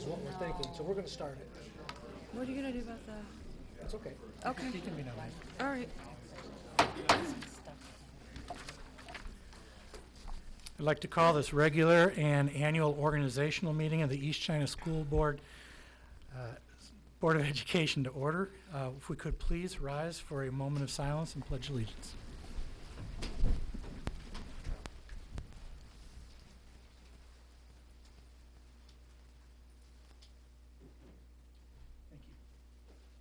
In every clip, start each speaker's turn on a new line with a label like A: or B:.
A: what we're thinking, so we're going to start it.
B: What are you going to do about the...
A: That's okay.
B: Okay.
A: He can be nominated.
B: All right.
C: I'd like to call this regular and annual organizational meeting of the East China School Board Board of Education to order. If we could please rise for a moment of silence and pledge allegiance. Thank you.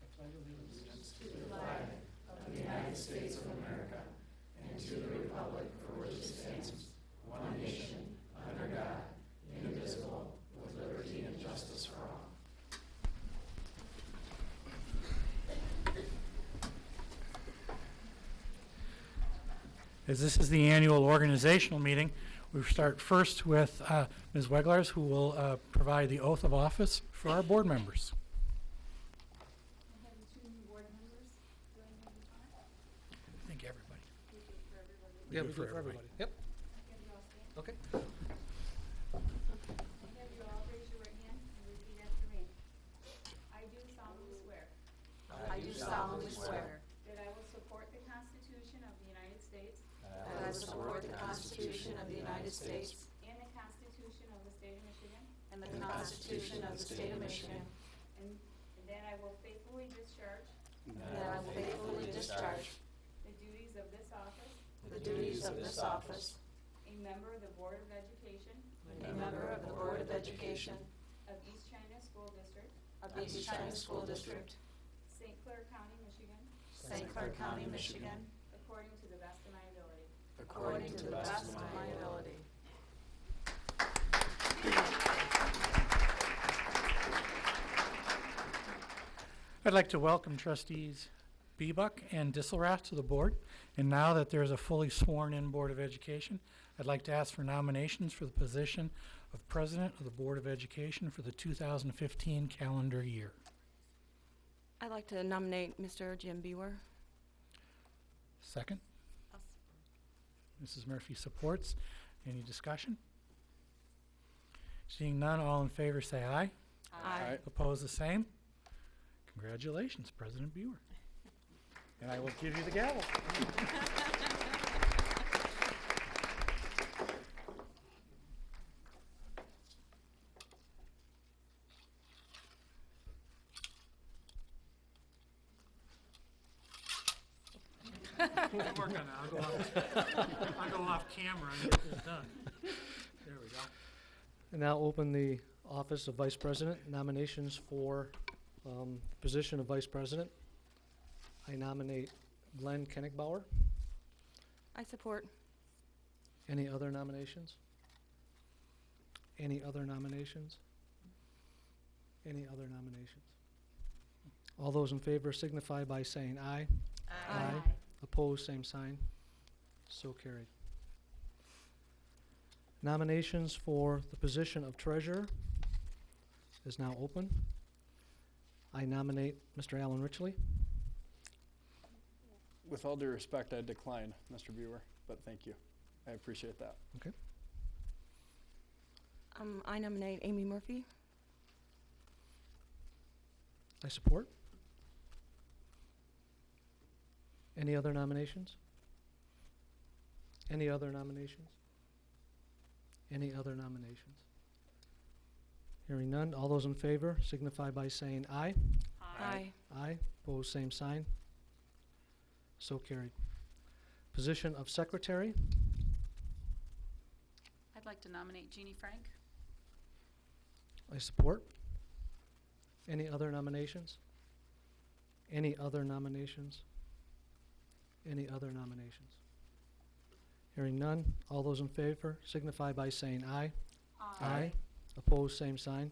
C: I pledge allegiance to the flag of the United States of America and to the republic for which it stands, one nation, under God, indivisible, with liberty and justice for all. As this is the annual organizational meeting, we start first with Ms. Weglars, who will provide the oath of office for our board members.
D: I have the two new board members. Do I have the time?
C: I think everybody.
D: We do it for everybody.
A: Yeah, we do it for everybody. Yep.
D: Have you all stand?
A: Okay.
D: I have you all raise your right hand and repeat after me. I do solemnly swear
E: I do solemnly swear
D: that I will support the Constitution of the United States
E: that I will support the Constitution of the United States
D: and the Constitution of the State of Michigan,
E: and the Constitution of the State of Michigan,
D: and that I will faithfully discharge
E: and that I will faithfully discharge
D: the duties of this office,
E: the duties of this office,
D: a member of the Board of Education
E: a member of the Board of Education
D: of East China School District,
E: of the East China School District,
D: St. Clair County, Michigan,
E: St. Clair County, Michigan,
D: according to the best of my ability.
E: according to the best of my ability.
C: I'd like to welcome trustees Bebuck and Disselrath to the board. And now that there's a fully sworn-in Board of Education, I'd like to ask for nominations for the position of President of the Board of Education for the 2015 calendar year.
B: I'd like to nominate Mr. Jim Bewer.
C: Second? Mrs. Murphy supports. Any discussion? Seeing none, all in favor say aye.
B: Aye.
C: Oppose the same? Congratulations, President Bewer. And I will give you the gavel. We'll work on that. I'll go off camera and get this done. There we go.
A: And now open the office of Vice President. Nominations for position of Vice President. I nominate Glenn Kennigbauer.
B: I support.
A: Any other nominations? Any other nominations? Any other nominations? All those in favor signify by saying aye.
B: Aye.
A: Opposed, same sign. So carried. Nominations for the position of treasurer is now open. I nominate Mr. Alan Richley.
F: With all due respect, I decline, Mr. Bewer, but thank you. I appreciate that.
A: Okay.
B: I nominate Amy Murphy.
A: I support. Any other nominations? Any other nominations? Any other nominations? Hearing none, all those in favor signify by saying aye.
B: Aye.
A: Aye. Opposed, same sign. So carried. Position of secretary.
G: I'd like to nominate Jeannie Frank.
A: I support. Any other nominations? Any other nominations? Any other nominations? Hearing none, all those in favor signify by saying aye. Aye. Opposed, same sign.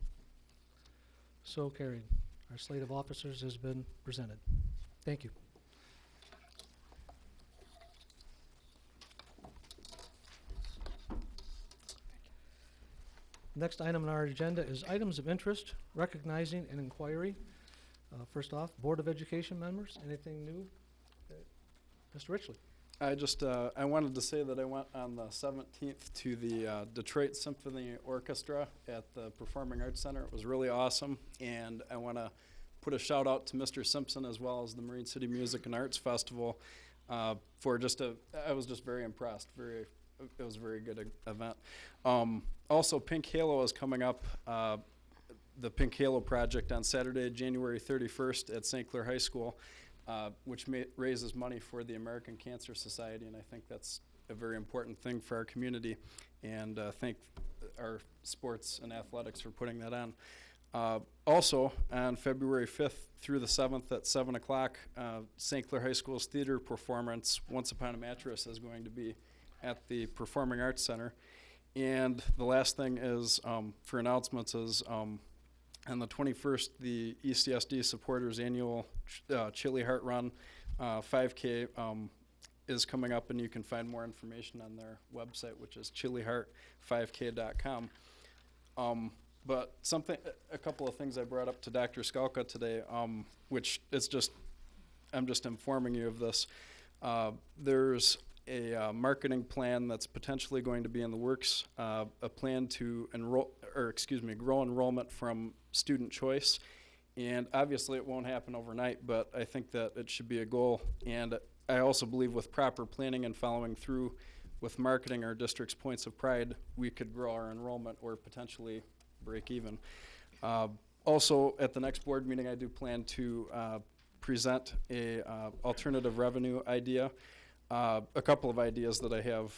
A: So carried. Our slate of officers has been presented. Thank you. Next item on our agenda is items of interest, recognizing an inquiry. First off, Board of Education members, anything new? Mr. Richley.
F: I wanted to say that I went on the 17th to the Detroit Symphony Orchestra at the Performing Arts Center. It was really awesome, and I want to put a shout out to Mr. Simpson as well as the Marine City Music and Arts Festival for I was just very impressed. It was a very good event. Also, Pink Halo is coming up, the Pink Halo project on Saturday, January 31st at St. Clair High School. Which raises money for the American Cancer Society, and I think that's a very important thing for our community, and thank our sports and athletics for putting that on. Also, on February 5th through the 7th at 7 o'clock, St. Clair High School's theater performance, Once Upon a Mattress, is going to be at the Performing Arts Center. And the last thing is, for announcements, is on the 21st, the ECSD supporters annual Chili Heart Run 5K is coming up, and you can find more information on their website, which is chiliheart5k.com. But a couple of things I brought up to Dr. Skalka today, which I'm just informing you of this. There's a marketing plan that's potentially going to be in the works, a plan to grow enrollment from student choice. And obviously it won't happen overnight, but I think that it should be a goal. And I also believe with proper planning and following through with marketing our district's points of pride, we could grow our enrollment or potentially break even. Also, at the next board meeting, I do plan to present a alternative revenue idea. A couple of ideas that I have,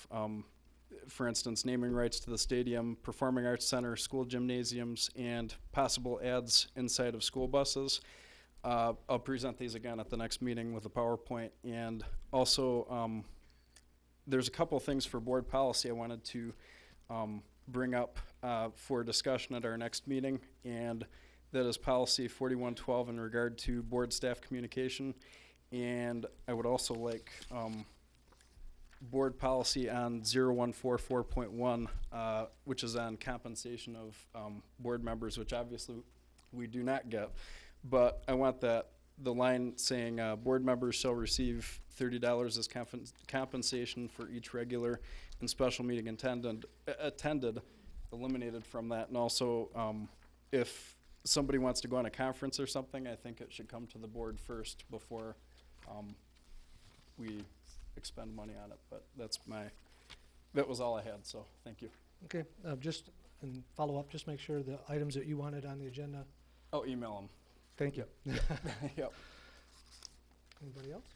F: for instance, naming rights to the stadium, Performing Arts Center, school gymnasiums, and possible ads inside of school buses. I'll present these again at the next meeting with a PowerPoint. And also, there's a couple things for board policy I wanted to bring up for discussion at our next meeting, and that is policy 4112 in regard to board staff communication. And I would also like board policy on 0144.1, which is on compensation of board members, which obviously we do not get. But I want the line saying board members shall receive $30 as compensation for each regular and special meeting attended, eliminated from that. And also, if somebody wants to go on a conference or something, I think it should come to the board first before we expend money on it. But that was all I had, so thank you.
A: Okay, just in follow up, just make sure the items that you wanted on the agenda.
F: Oh, email them.
A: Thank you.
F: Yep.
A: Anybody else?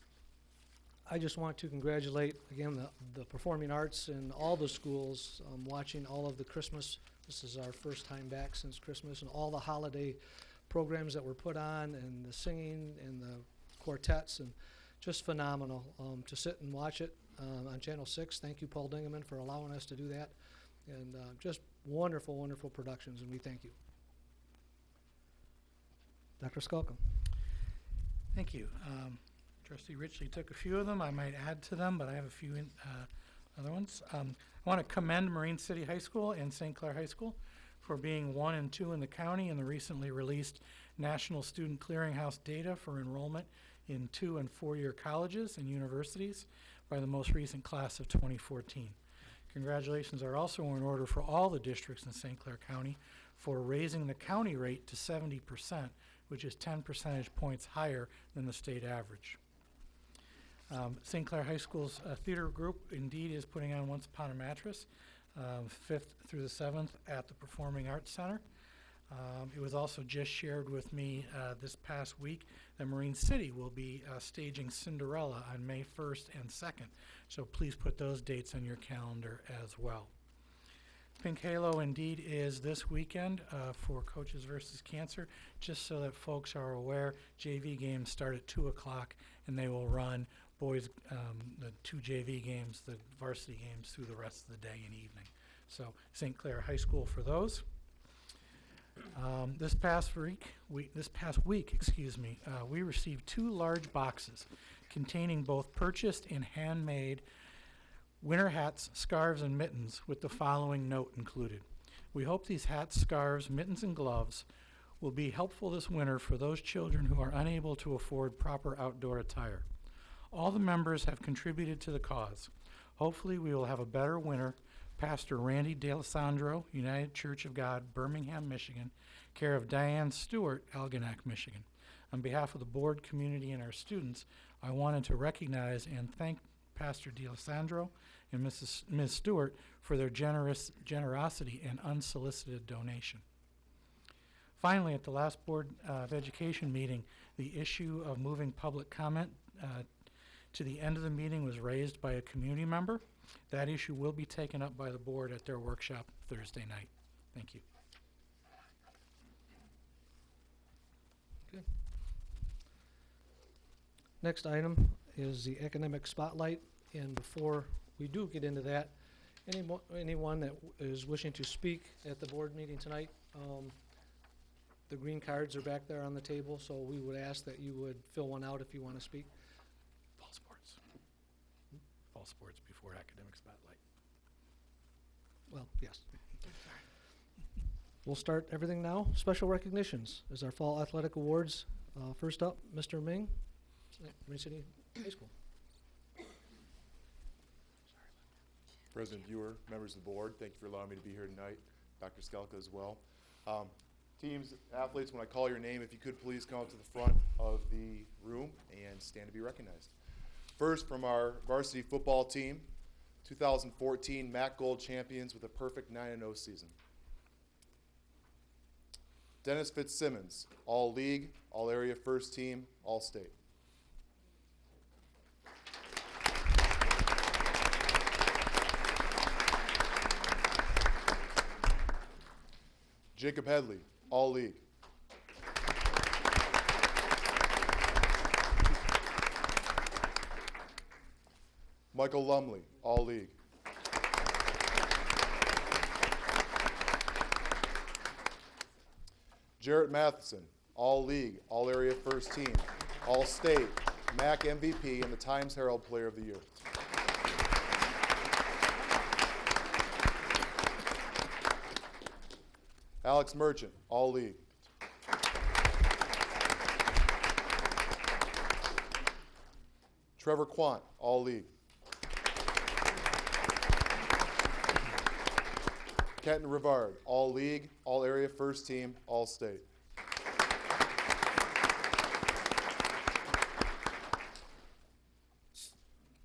A: I just want to congratulate, again, the performing arts in all the schools, watching all of the Christmas. This is our first time back since Christmas, and all the holiday programs that were put on, and the singing and the quartets, and just phenomenal to sit and watch it on Channel 6. Thank you, Paul Dingeman, for allowing us to do that. And just wonderful, wonderful productions, and we thank you. Dr. Skalka.
C: Thank you. Trustee Ritchie took a few of them. I might add to them, but I have a few other ones. I want to commend Marine City High School and St. Clair High School for being 1 and 2 in the county in the recently released National Student Clearinghouse data for enrollment in 2- and 4-year colleges and universities by the most recent class of 2014. Congratulations are also in order for all the districts in St. Clair County for raising the county rate to 70%, which is 10 percentage points higher than the state average. St. Clair High School's theater group indeed is putting on Once Upon a Mattress, 5th through the 7th at the Performing Arts Center. It was also just shared with me this past week that Marine City will be staging Cinderella on May 1st and 2nd. So please put those dates on your calendar as well. Pink Halo indeed is this weekend for Coaches versus Cancer. Just so that folks are aware, JV games start at 2 o'clock and they will run boys, the 2 JV games, the varsity games through the rest of the day and evening. So St. Clair High School for those. This past week, we received 2 large boxes containing both purchased and handmade winter hats, scarves, and mittens with the following note included. We hope these hats, scarves, mittens, and gloves will be helpful this winter for those children who are unable to afford proper outdoor attire. All the members have contributed to the cause. Hopefully, we will have a better winter. Pastor Randy D'Alessandro, United Church of God, Birmingham, Michigan, care of Diane Stewart, Algonac, Michigan. On behalf of the board, community, and our students, I wanted to recognize and thank Pastor D'Alessandro and Ms. Stewart for their generosity and unsolicited donation. Finally, at the last Board of Education meeting, the issue of moving public comment to the end of the meeting was raised by a community member. That issue will be taken up by the board at their workshop Thursday night. Thank you.
A: Okay. Next item is the academic spotlight, and before we do get into that, anyone that is wishing to speak at the board meeting tonight, the green cards are back there on the table, so we would ask that you would fill one out if you want to speak.
C: Fall sports. Fall sports before academic spotlight.
A: Well, yes. We'll start everything now. Special recognitions is our fall athletic awards. First up, Mr. Ming, Marine City High School.
H: President Viewer, members of the board, thank you for allowing me to be here tonight. Dr. Skelka as well. Teams, athletes, when I call your name, if you could please come up to the front of the room and stand to be recognized. First, from our varsity football team, 2014 MAC Gold champions with a perfect 9-0 season. Dennis Fitzsimmons, all league, all area first team, all state. Jacob Headley, all league. Michael Lumley, all league. Jarrett Matheson, all league, all area first team, all state, MAC MVP, and the Times Herald Player of the Year. Alex Merchant, all league. Trevor Quant, all league. Kenton Rivard, all league, all area first team, all state.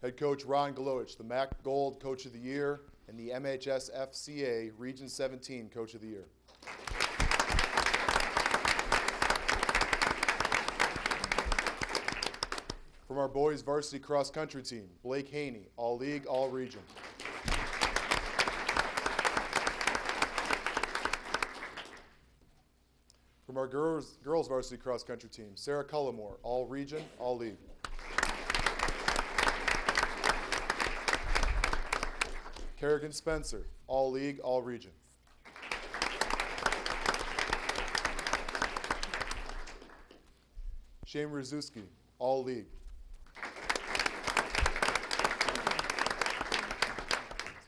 H: Head coach Ron Galowich, the MAC Gold Coach of the Year and the MHSFCA Region 17 Coach of the Year. From our boys varsity cross country team, Blake Haney, all league, all region. From our girls varsity cross country team, Sarah Cullimore, all region, all league. Kerrigan Spencer, all league, all region. Shane Rzuski, all league.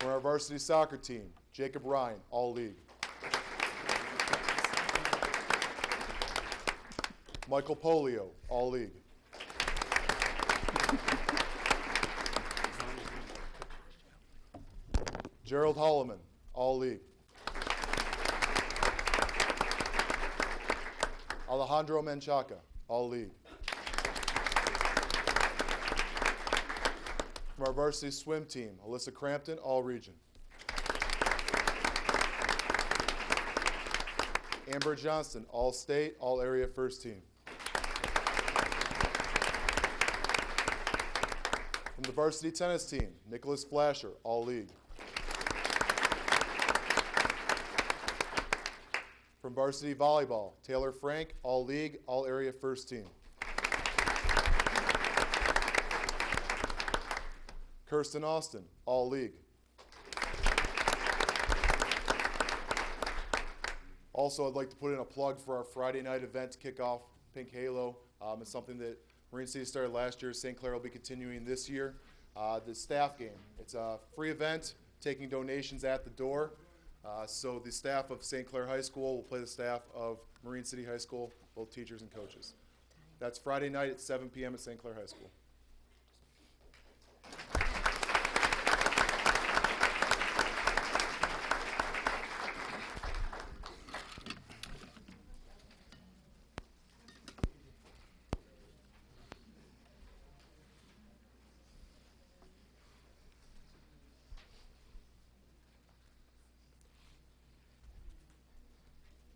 H: From our varsity soccer team, Jacob Ryan, all league. Michael Polio, all league. Gerald Holloman, all league. Alejandro Menchaca, all league. From our varsity swim team, Alyssa Crampton, all region. Amber Johnston, all state, all area first team. From the varsity tennis team, Nicholas Flasher, all league. From varsity volleyball, Taylor Frank, all league, all area first team. Kirsten Austin, all league. Also, I'd like to put in a plug for our Friday night event to kick off Pink Halo. It's something that Marine City started last year. St. Clair will be continuing this year. The staff game. It's a free event, taking donations at the door. So the staff of St. Clair High School will play the staff of Marine City High School, both teachers and coaches. That's Friday night at 7 p.m. at St. Clair High School.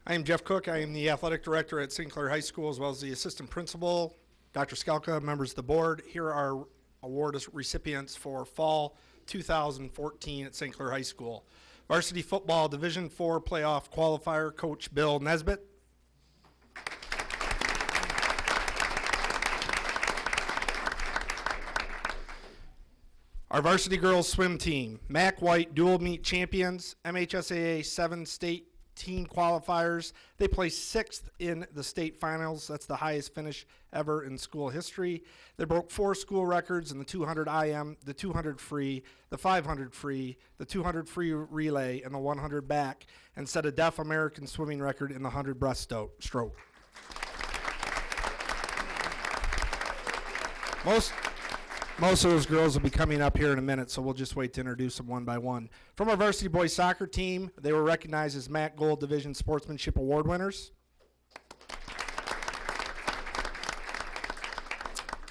I: I am Jeff Cook. I am the athletic director at St. Clair High School, as well as the assistant principal. Dr. Skelka, members of the board, here are our award recipients for fall 2014 at St. Clair High School. Varsity football Division IV playoff qualifier, Coach Bill Nesbitt. Our varsity girls swim team, Mac White dual meet champions, MHSAA 7 state team qualifiers. They placed 6th in the state finals. That's the highest finish ever in school history. They broke 4 school records in the 200 IM, the 200 free, the 500 free, the 200 free relay, and the 100 back, and set a deaf American swimming record in the 100 breaststroke. Most of those girls will be coming up here in a minute, so we'll just wait to introduce them one by one. From our varsity boys soccer team, they were recognized as MAC Gold Division Sportsmanship Award winners.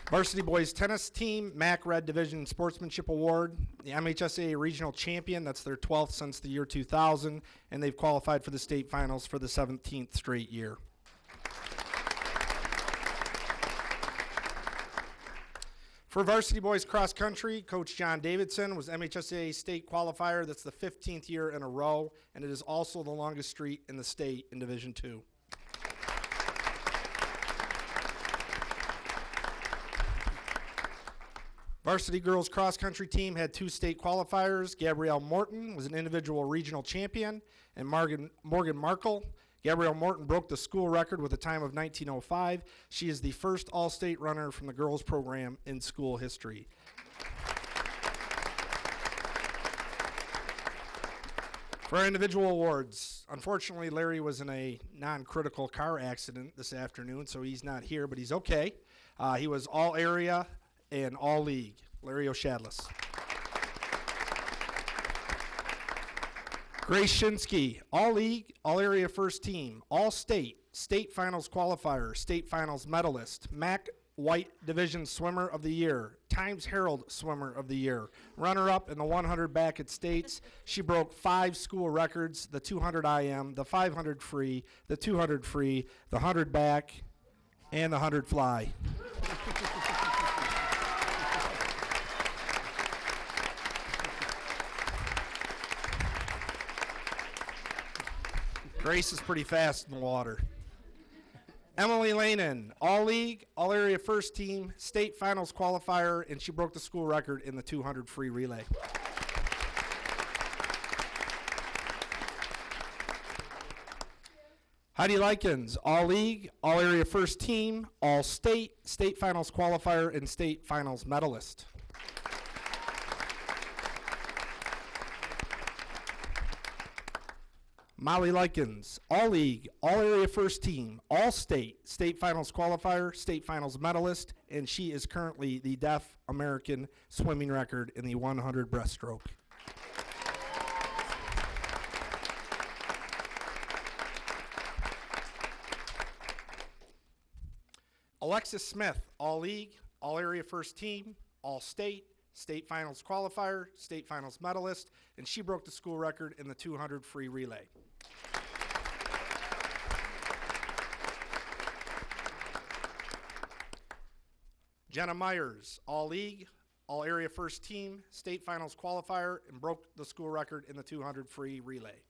I: Varsity boys tennis team, MAC Red Division Sportsmanship Award. The MHSAA Regional Champion, that's their 12th since the year 2000, and they've qualified for the state finals for the 17th straight year. For varsity boys cross country, Coach John Davidson was MHSAA state qualifier. That's the 15th year in a row, and it is also the longest streak in the state in Division II. Varsity girls cross country team had 2 state qualifiers. Gabrielle Morton was an individual regional champion, and Morgan Markle. Gabrielle Morton broke the school record with a time of 19:05. She is the first all-state runner from the girls program in school history. For our individual awards, unfortunately, Larry was in a non-critical car accident this afternoon, so he's not here, but he's okay. He was all-area and all-league. Larry O'Shadless. Grace Shinsky, all-league, all-area first team, all-state, state finals qualifier, state finals medalist, MAC White Division Swimmer of the Year, Times Herald Swimmer of the Year, runner-up in the 100 back at states. She broke 5 school records, the 200 IM, the 500 free, the 200 free, the 100 back, and the 100 fly. Grace is pretty fast in the water. Emily Lanin, all-league, all-area first team, state finals qualifier, and she broke the school record in the 200 free relay. Heidi Likens, all-league, all-area first team, all-state, state finals qualifier, and state finals medalist. Molly Likens, all-league, all-area first team, all-state, state finals qualifier, state finals medalist, and she is currently the deaf American swimming record in the 100 breaststroke. Alexis Smith, all-league, all-area first team, all-state, state finals qualifier, state finals medalist, and she broke the school record in the 200 free relay. Jenna Myers, all-league, all-area first team, state finals qualifier, and broke the school record in the 200 free relay.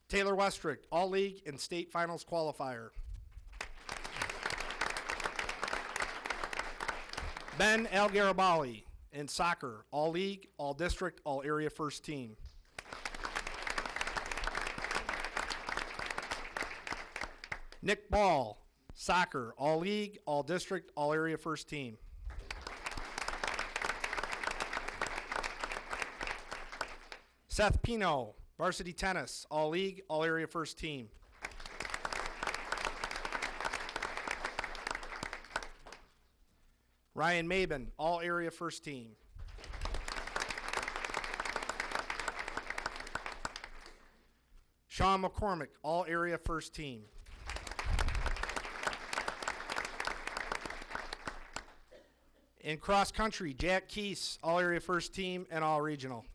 I: Taylor Westrick, all-league and state finals qualifier. Ben Al-Garabali in soccer, all-league, all-district, all-area first team. Nick Ball, soccer, all-league, all-district, all-area first team. Seth Pino, varsity tennis, all-league, all-area first team. Ryan Mabin, all-area first team. Sean McCormick, all-area first team. In cross country, Jack Keese, all-area first team and all-regional.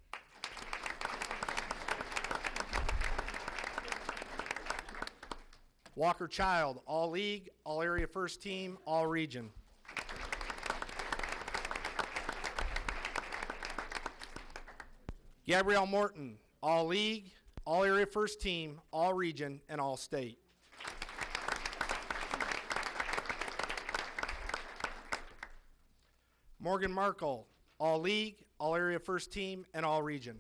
I: Walker Child, all league, all area first team, all region. Gabrielle Morton, all league, all area first team, all region, and all state. Morgan Markle, all league, all area first team, and all region.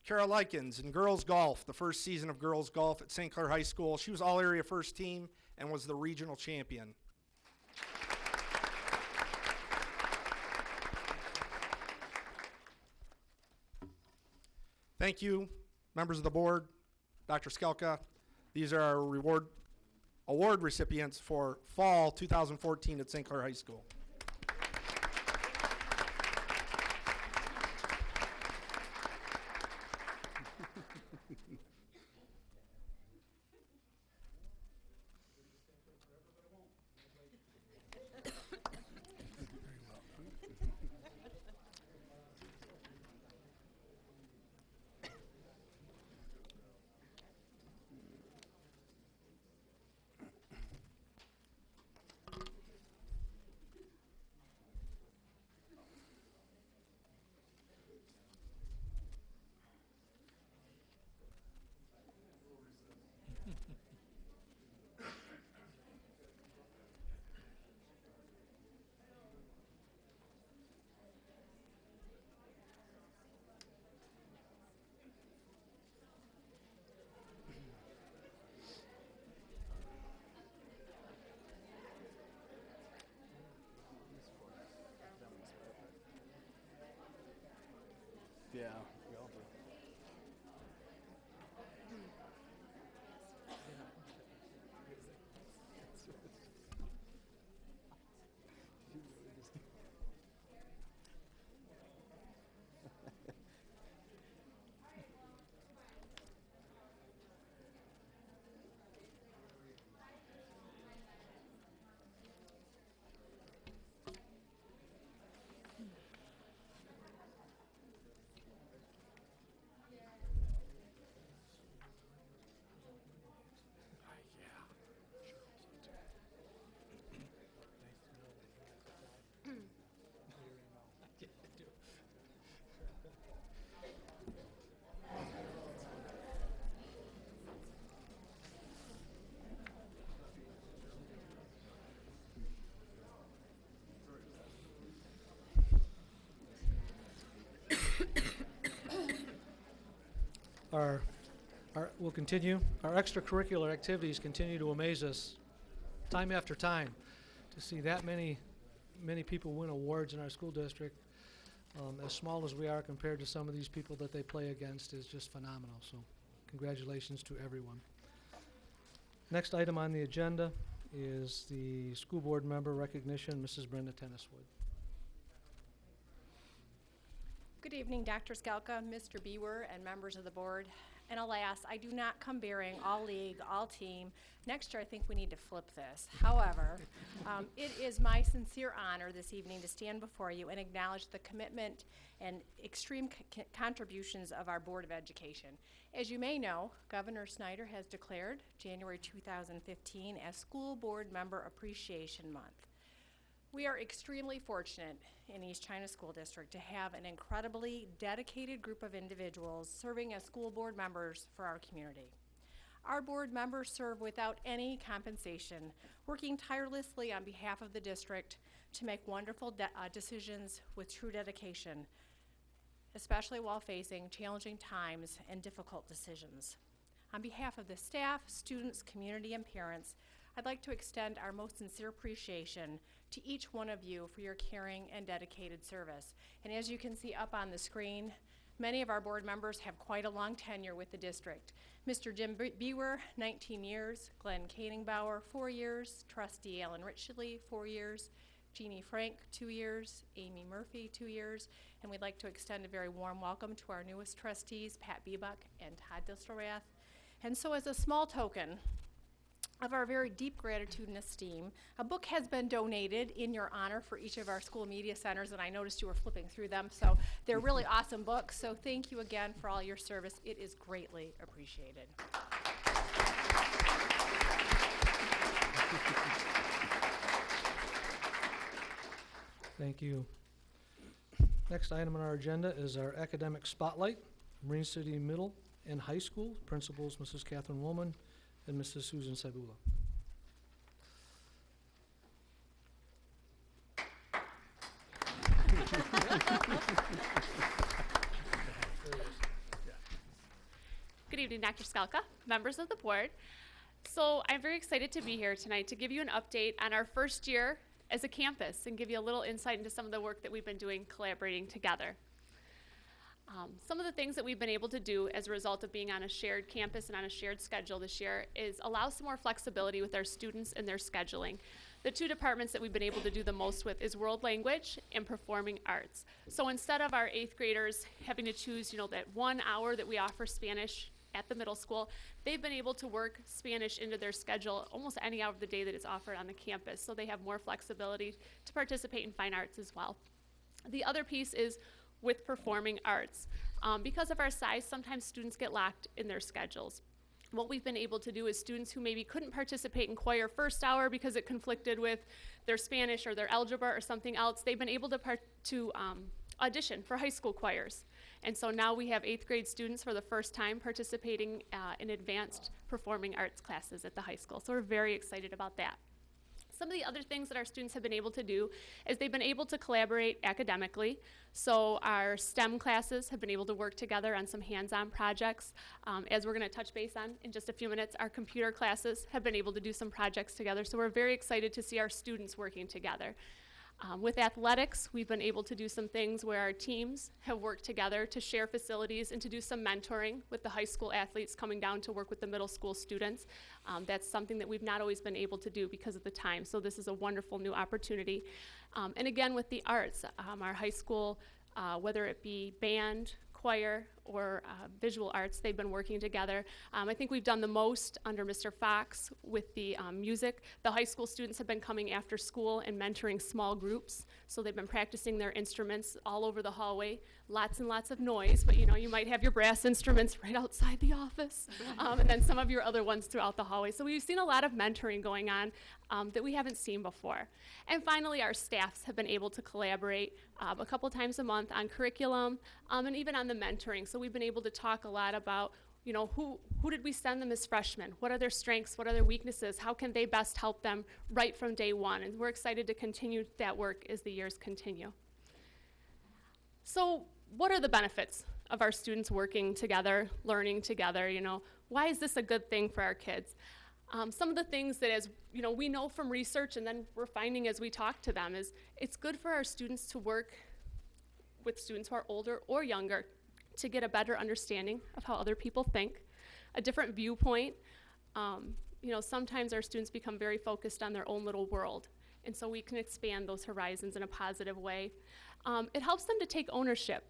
I: Kara Likens in girls golf, the first season of girls golf at St. Clair High School. She was all area first team and was the regional champion. Thank you, members of the board, Dr. Skelka. These are our award recipients for fall 2014 at St. Clair High School.
F: Yeah, we all do.
A: We'll continue. Our extracurricular activities continue to amaze us time after time. To see that many people win awards in our school district, as small as we are compared to some of these people that they play against, is just phenomenal. So congratulations to everyone. Next item on the agenda is the school board member recognition, Mrs. Brenda Tenniswood.
J: Good evening, Dr. Skelka, Mr. Bewer, and members of the board. And alas, I do not come bearing all league, all team. Next year, I think we need to flip this. However, it is my sincere honor this evening to stand before you and acknowledge the commitment and extreme contributions of our Board of Education. As you may know, Governor Snyder has declared January 2015 as School Board Member Appreciation Month. We are extremely fortunate in East China School District to have an incredibly dedicated group of individuals serving as school board members for our community. Our board members serve without any compensation, working tirelessly on behalf of the district to make wonderful decisions with true dedication, especially while facing challenging times and difficult decisions. On behalf of the staff, students, community, and parents, I'd like to extend our most sincere appreciation to each one of you for your caring and dedicated service. And as you can see up on the screen, many of our board members have quite a long tenure with the district. Mr. Jim Bewer, 19 years, Glenn Kaningbauer, 4 years, Trustee Alan Richley, 4 years, Jeannie Frank, 2 years, Amy Murphy, 2 years, and we'd like to extend a very warm welcome to our newest trustees, Pat Bebuck and Todd Distelrath. And so as a small token of our very deep gratitude and esteem, a book has been donated in your honor for each of our school media centers, and I noticed you were flipping through them, so they're really awesome books. So thank you again for all your service. It is greatly appreciated.
A: Thank you. Next item on our agenda is our academic spotlight. Marine City Middle and High School, principals Mrs. Catherine Woolman and Mrs. Susan Sabula.
K: Good evening, Dr. Skalka, members of the board. So I'm very excited to be here tonight to give you an update on our first year as a campus and give you a little insight into some of the work that we've been doing collaborating together. Some of the things that we've been able to do as a result of being on a shared campus and on a shared schedule this year is allow some more flexibility with our students and their scheduling. The two departments that we've been able to do the most with is world language and performing arts. So instead of our 8th graders having to choose, that 1 hour that we offer Spanish at the middle school, they've been able to work Spanish into their schedule almost any hour of the day that is offered on the campus. So they have more flexibility to participate in fine arts as well. The other piece is with performing arts. Because of our size, sometimes students get locked in their schedules. What we've been able to do is students who maybe couldn't participate in choir first hour because it conflicted with their Spanish or their algebra or something else, they've been able to audition for high school choirs. And so now we have 8th grade students for the first time participating in advanced performing arts classes at the high school. So we're very excited about that. Some of the other things that our students have been able to do is they've been able to collaborate academically. So our STEM classes have been able to work together on some hands-on projects. As we're going to touch base on in just a few minutes, our computer classes have been able to do some projects together. So we're very excited to see our students working together. With athletics, we've been able to do some things where our teams have worked together to share facilities and to do some mentoring with the high school athletes coming down to work with the middle school students. That's something that we've not always been able to do because of the time, so this is a wonderful new opportunity. And again, with the arts, our high school, whether it be band, choir, or visual arts, they've been working together. I think we've done the most under Mr. Fox with the music. The high school students have been coming after school and mentoring small groups, so they've been practicing their instruments all over the hallway. Lots and lots of noise, but you might have your brass instruments right outside the office, and then some of your other ones throughout the hallway. So we've seen a lot of mentoring going on that we haven't seen before. And finally, our staffs have been able to collaborate a couple times a month on curriculum and even on the mentoring. So we've been able to talk a lot about, who did we send them as freshmen? What are their strengths? What are their weaknesses? How can they best help them right from day one? And we're excited to continue that work as the years continue. So what are the benefits of our students working together, learning together? Why is this a good thing for our kids? Some of the things that, as we know from research and then we're finding as we talk to them, is it's good for our students to work with students who are older or younger to get a better understanding of how other people think, a different viewpoint. Sometimes our students become very focused on their own little world, and so we can expand those horizons in a positive way. It helps them to take ownership,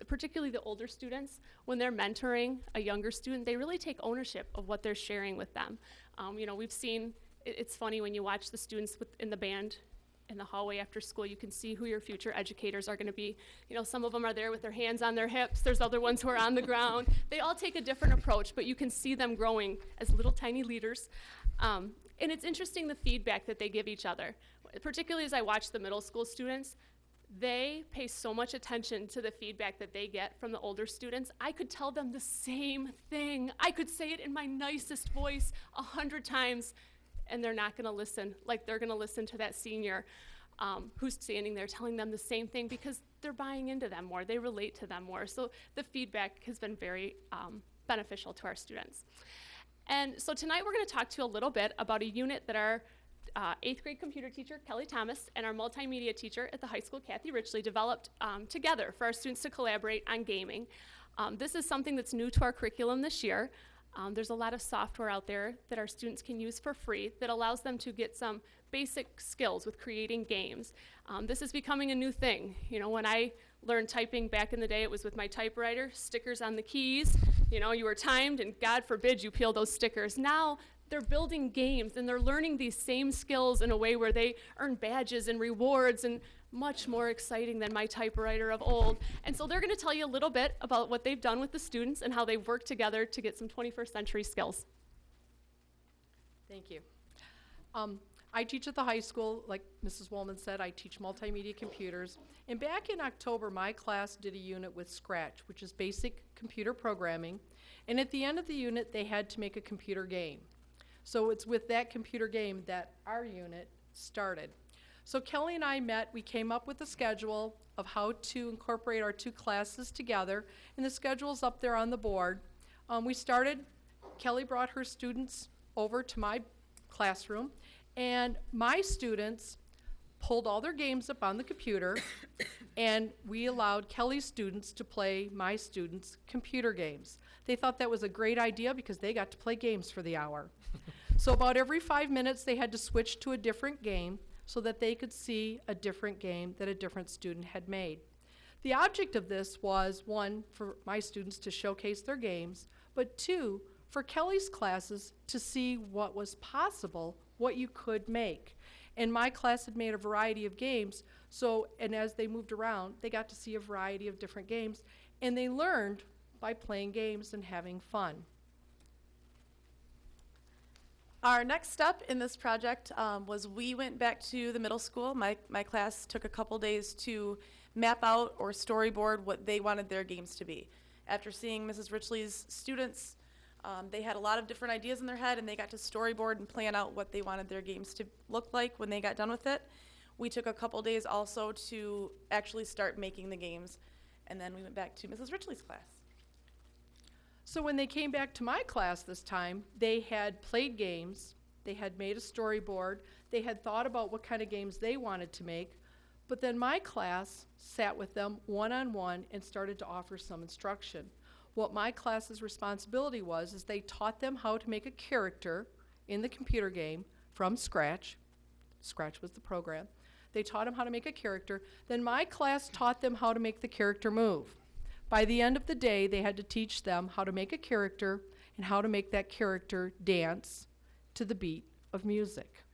K: particularly the older students, when they're mentoring a younger student, they really take ownership of what they're sharing with them. We've seen, it's funny when you watch the students in the band in the hallway after school, you can see who your future educators are going to be. Some of them are there with their hands on their hips. There's other ones who are on the ground. They all take a different approach, but you can see them growing as little tiny leaders. And it's interesting the feedback that they give each other, particularly as I watch the middle school students. They pay so much attention to the feedback that they get from the older students. I could tell them the same thing. I could say it in my nicest voice 100 times, and they're not going to listen like they're going to listen to that senior who's standing there telling them the same thing, because they're buying into them more. They relate to them more. So the feedback has been very beneficial to our students. And so tonight we're going to talk to you a little bit about a unit that our 8th grade computer teacher, Kelly Thomas, and our multimedia teacher at the high school, Kathy Richley, developed together for our students to collaborate on gaming. This is something that's new to our curriculum this year. There's a lot of software out there that our students can use for free that allows them to get some basic skills with creating games. This is becoming a new thing. When I learned typing back in the day, it was with my typewriter, stickers on the keys. You were timed, and God forbid you peel those stickers. Now, they're building games and they're learning these same skills in a way where they earn badges and rewards and much more exciting than my typewriter of old. And so they're going to tell you a little bit about what they've done with the students and how they've worked together to get some 21st century skills.
L: Thank you. I teach at the high school. Like Mrs. Woolman said, I teach multimedia computers. And back in October, my class did a unit with Scratch, which is basic computer programming. And at the end of the unit, they had to make a computer game. So it's with that computer game that our unit started. So Kelly and I met, we came up with a schedule of how to incorporate our two classes together, and the schedule's up there on the board. We started, Kelly brought her students over to my classroom, and my students pulled all their games up on the computer, and we allowed Kelly's students to play my students' computer games. They thought that was a great idea because they got to play games for the hour. So about every 5 minutes, they had to switch to a different game so that they could see a different game that a different student had made. The object of this was, one, for my students to showcase their games, but two, for Kelly's classes to see what was possible, what you could make. And my class had made a variety of games, so, and as they moved around, they got to see a variety of different games, and they learned by playing games and having fun.
E: Our next step in this project was we went back to the middle school. My class took a couple days to map out or storyboard what they wanted their games to be. After seeing Mrs. Richley's students, they had a lot of different ideas in their head, and they got to storyboard and plan out what they wanted their games to look like when they got done with it. We took a couple days also to actually start making the games, and then we went back to Mrs. Richley's class.
L: So when they came back to my class this time, they had played games, they had made a storyboard, they had thought about what kind of games they wanted to make, but then my class sat with them one-on-one and started to offer some instruction. What my class's responsibility was is they taught them how to make a character in the computer game from scratch. Scratch was the program. They taught them how to make a character. Then my class taught them how to make the character move. By the end of the day, they had to teach them how to make a character and how to make that character dance to the beat of music.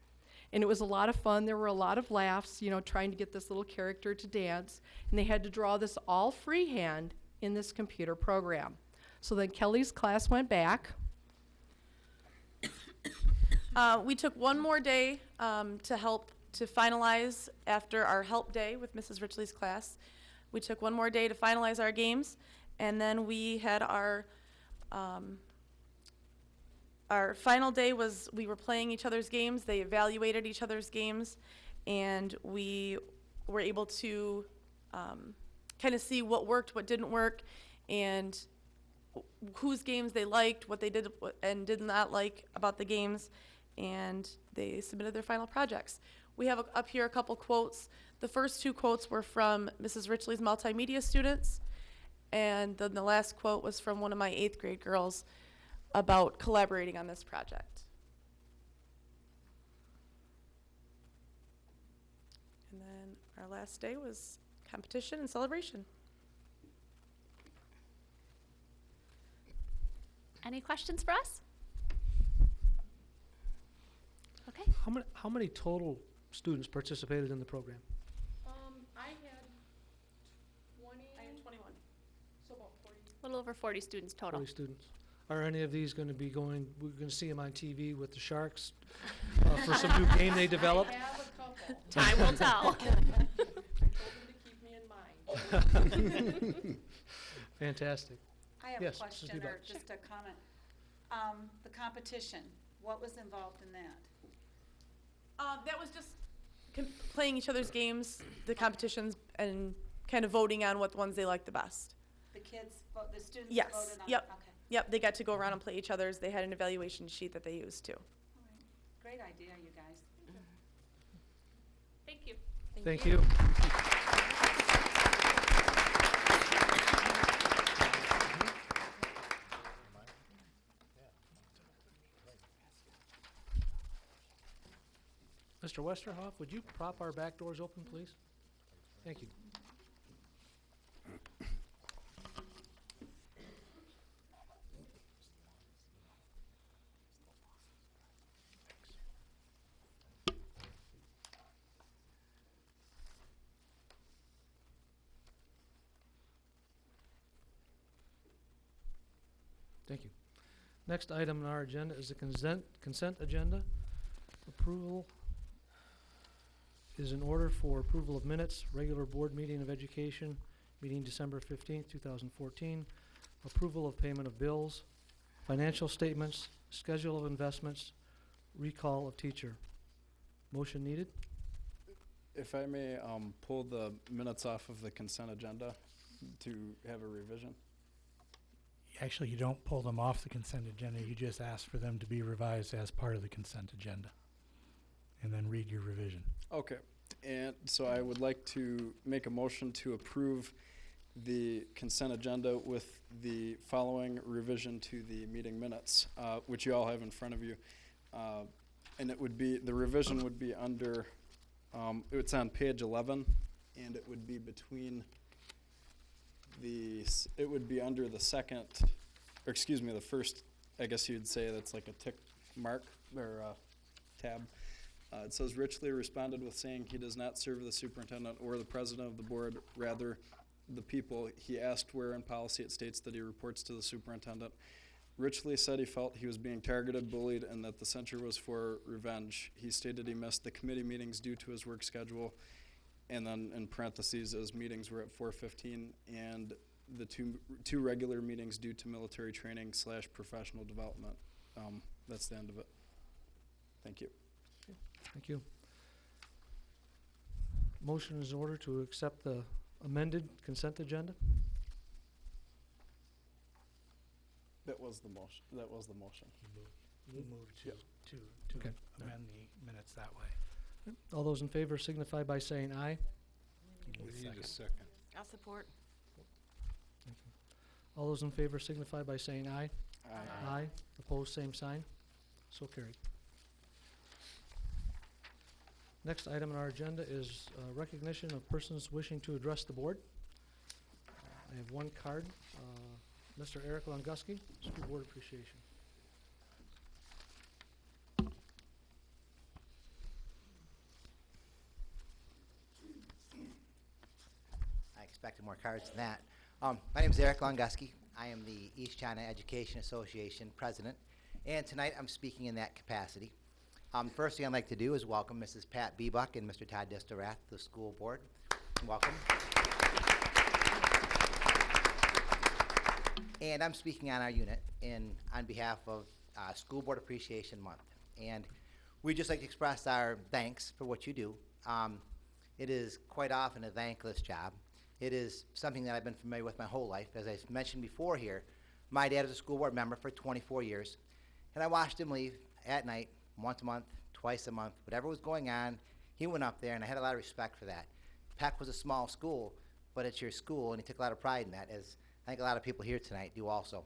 L: And it was a lot of fun. There were a lot of laughs, you know, trying to get this little character to dance. And they had to draw this all freehand in this computer program. So then Kelly's class went back.
E: We took one more day to finalize after our help day with Mrs. Richley's class. We took one more day to finalize our games, and then we had our final day was we were playing each other's games. They evaluated each other's games, and we were able to kind of see what worked, what didn't work, and whose games they liked, what they did and did not like about the games, and they submitted their final projects. We have up here a couple quotes. The first two quotes were from Mrs. Richley's multimedia students, and then the last quote was from one of my 8th grade girls about collaborating on this project. And then our last day was competition and celebration.
K: Any questions for us? Okay.
A: How many total students participated in the program?
L: I had 20.
E: I had 21.
L: So about 40.
K: A little over 40 students total.
A: 40 students. Are any of these going to be going, we're going to see them on TV with the Sharks for some new game they developed?
L: I have a couple.
K: Time will tell.
L: I told them to keep me in mind.
A: Fantastic.
G: I have
A: Yes,
G: a
A: Mrs.
G: question
A: Bebop.
G: or just a comment. The competition, what was involved in that?
E: That was just playing each other's games, the competitions, and kind of voting on what ones they liked the best.
G: The kids, the students
E: Yes,
G: voted on?
E: yep.
G: Okay.
E: Yep, they got to go around and play each other's. They had an evaluation sheet that they used too.
G: All right. Great idea, you guys.
K: Thank you.
A: Thank you. Mr. Westerhoff, would you prop our back doors open, please? Thank you. Thank you. Next item on our agenda is the consent agenda. Approval is in order for approval of minutes, regular board meeting of education, meeting December 15th, 2014, approval of payment of bills, financial statements, schedule of investments, recall of teacher. Motion needed?
F: If I may, pull the minutes off of the consent agenda to have a revision.
C: Actually, you don't pull them off the consent agenda, you just ask for them to be revised as part of the consent agenda. And then read your revision.
F: Okay, and so I would like to make a motion to approve the consent agenda with the following revision to the meeting minutes, which you all have in front of you. And it would be, the revision would be under, it's on page 11, and it would be between it would be under the second, or excuse me, the first, I guess you'd say that's like a tick mark, or tab. It says Richley responded with saying he does not serve the superintendent or the president of the board, rather the people. He asked where in policy it states that he reports to the superintendent. Richley said he felt he was being targeted, bullied, and that the censure was for revenge. He stated he missed the committee meetings due to his work schedule, and then in parentheses, his meetings were at 4:15, and the two regular meetings due to military training / professional development. That's the end of it. Thank you.
A: Thank you. Motion is in order to accept the amended consent agenda.
F: That was the motion. That was the motion.
C: You moved to,
F: Yep.
C: to
A: Okay.
C: amend the minutes that way.
A: All those in favor signify by saying aye.
C: You need a
B: Second. I'll support.
A: All those in favor signify by saying aye.
F: Aye.
A: Aye. Opposed, same sign. So carried. Next item on our agenda is recognition of persons wishing to address the board. I have one card. Mr. Eric Longuski, School Board Appreciation.
M: I expected more cards than that. My name is Eric Longuski. I am the East China Education Association president, and tonight I'm speaking in that capacity. First thing I'd like to do is welcome Mrs. Pat Biebuck and Mr. Todd Distorath to the school board. Welcome. And I'm speaking on our unit on behalf of School Board Appreciation Month. And we'd just like to express our thanks for what you do. It is quite often a thankless job. It is something that I've been familiar with my whole life. As I mentioned before here, my dad was a school board member for 24 years, and I watched him leave at night, once a month, twice a month, whatever was going on, he went up there, and I had a lot of respect for that. Peck was a small school, but it's your school, and he took a lot of pride in that, as I think a lot of people here tonight do also.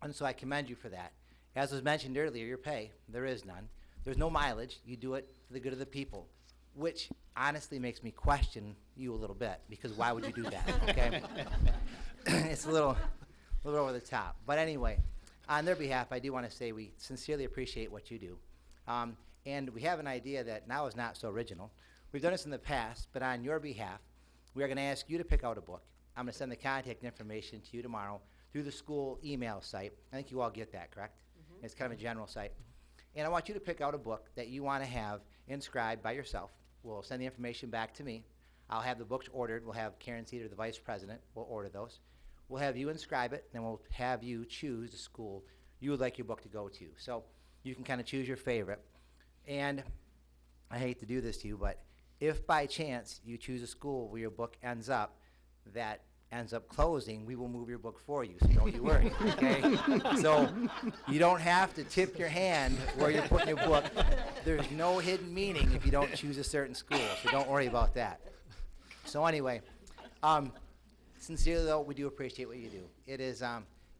M: And so I commend you for that. As was mentioned earlier, your pay, there is none. There's no mileage. You do it for the good of the people, which honestly makes me question you a little bit, because why would you do that, okay? It's a little over the top. But anyway, on their behalf, I do want to say we sincerely appreciate what you do. And we have an idea that now is not so original. We've done this in the past, but on your behalf, we are going to ask you to pick out a book. I'm going to send the contact information to you tomorrow through the school email site. I think you all get that, correct? Mm-hmm. It's kind of a general site. And I want you to pick out a book that you want to have inscribed by yourself. We'll send the information back to me. I'll have the books ordered. We'll have Karen Cedar, the vice president, will order those. We'll have you inscribe it, and we'll have you choose the school you would like your book to go to. So you can kind of choose your favorite. And I hate to do this to you, but if by chance you choose a school where your book ends up closing, we will move your book for you, so don't you worry, okay? So you don't have to tip your hand where you're putting your book. There's no hidden meaning if you don't choose a certain school, so don't worry about that. So anyway, sincerely though, we do appreciate what you do. It is,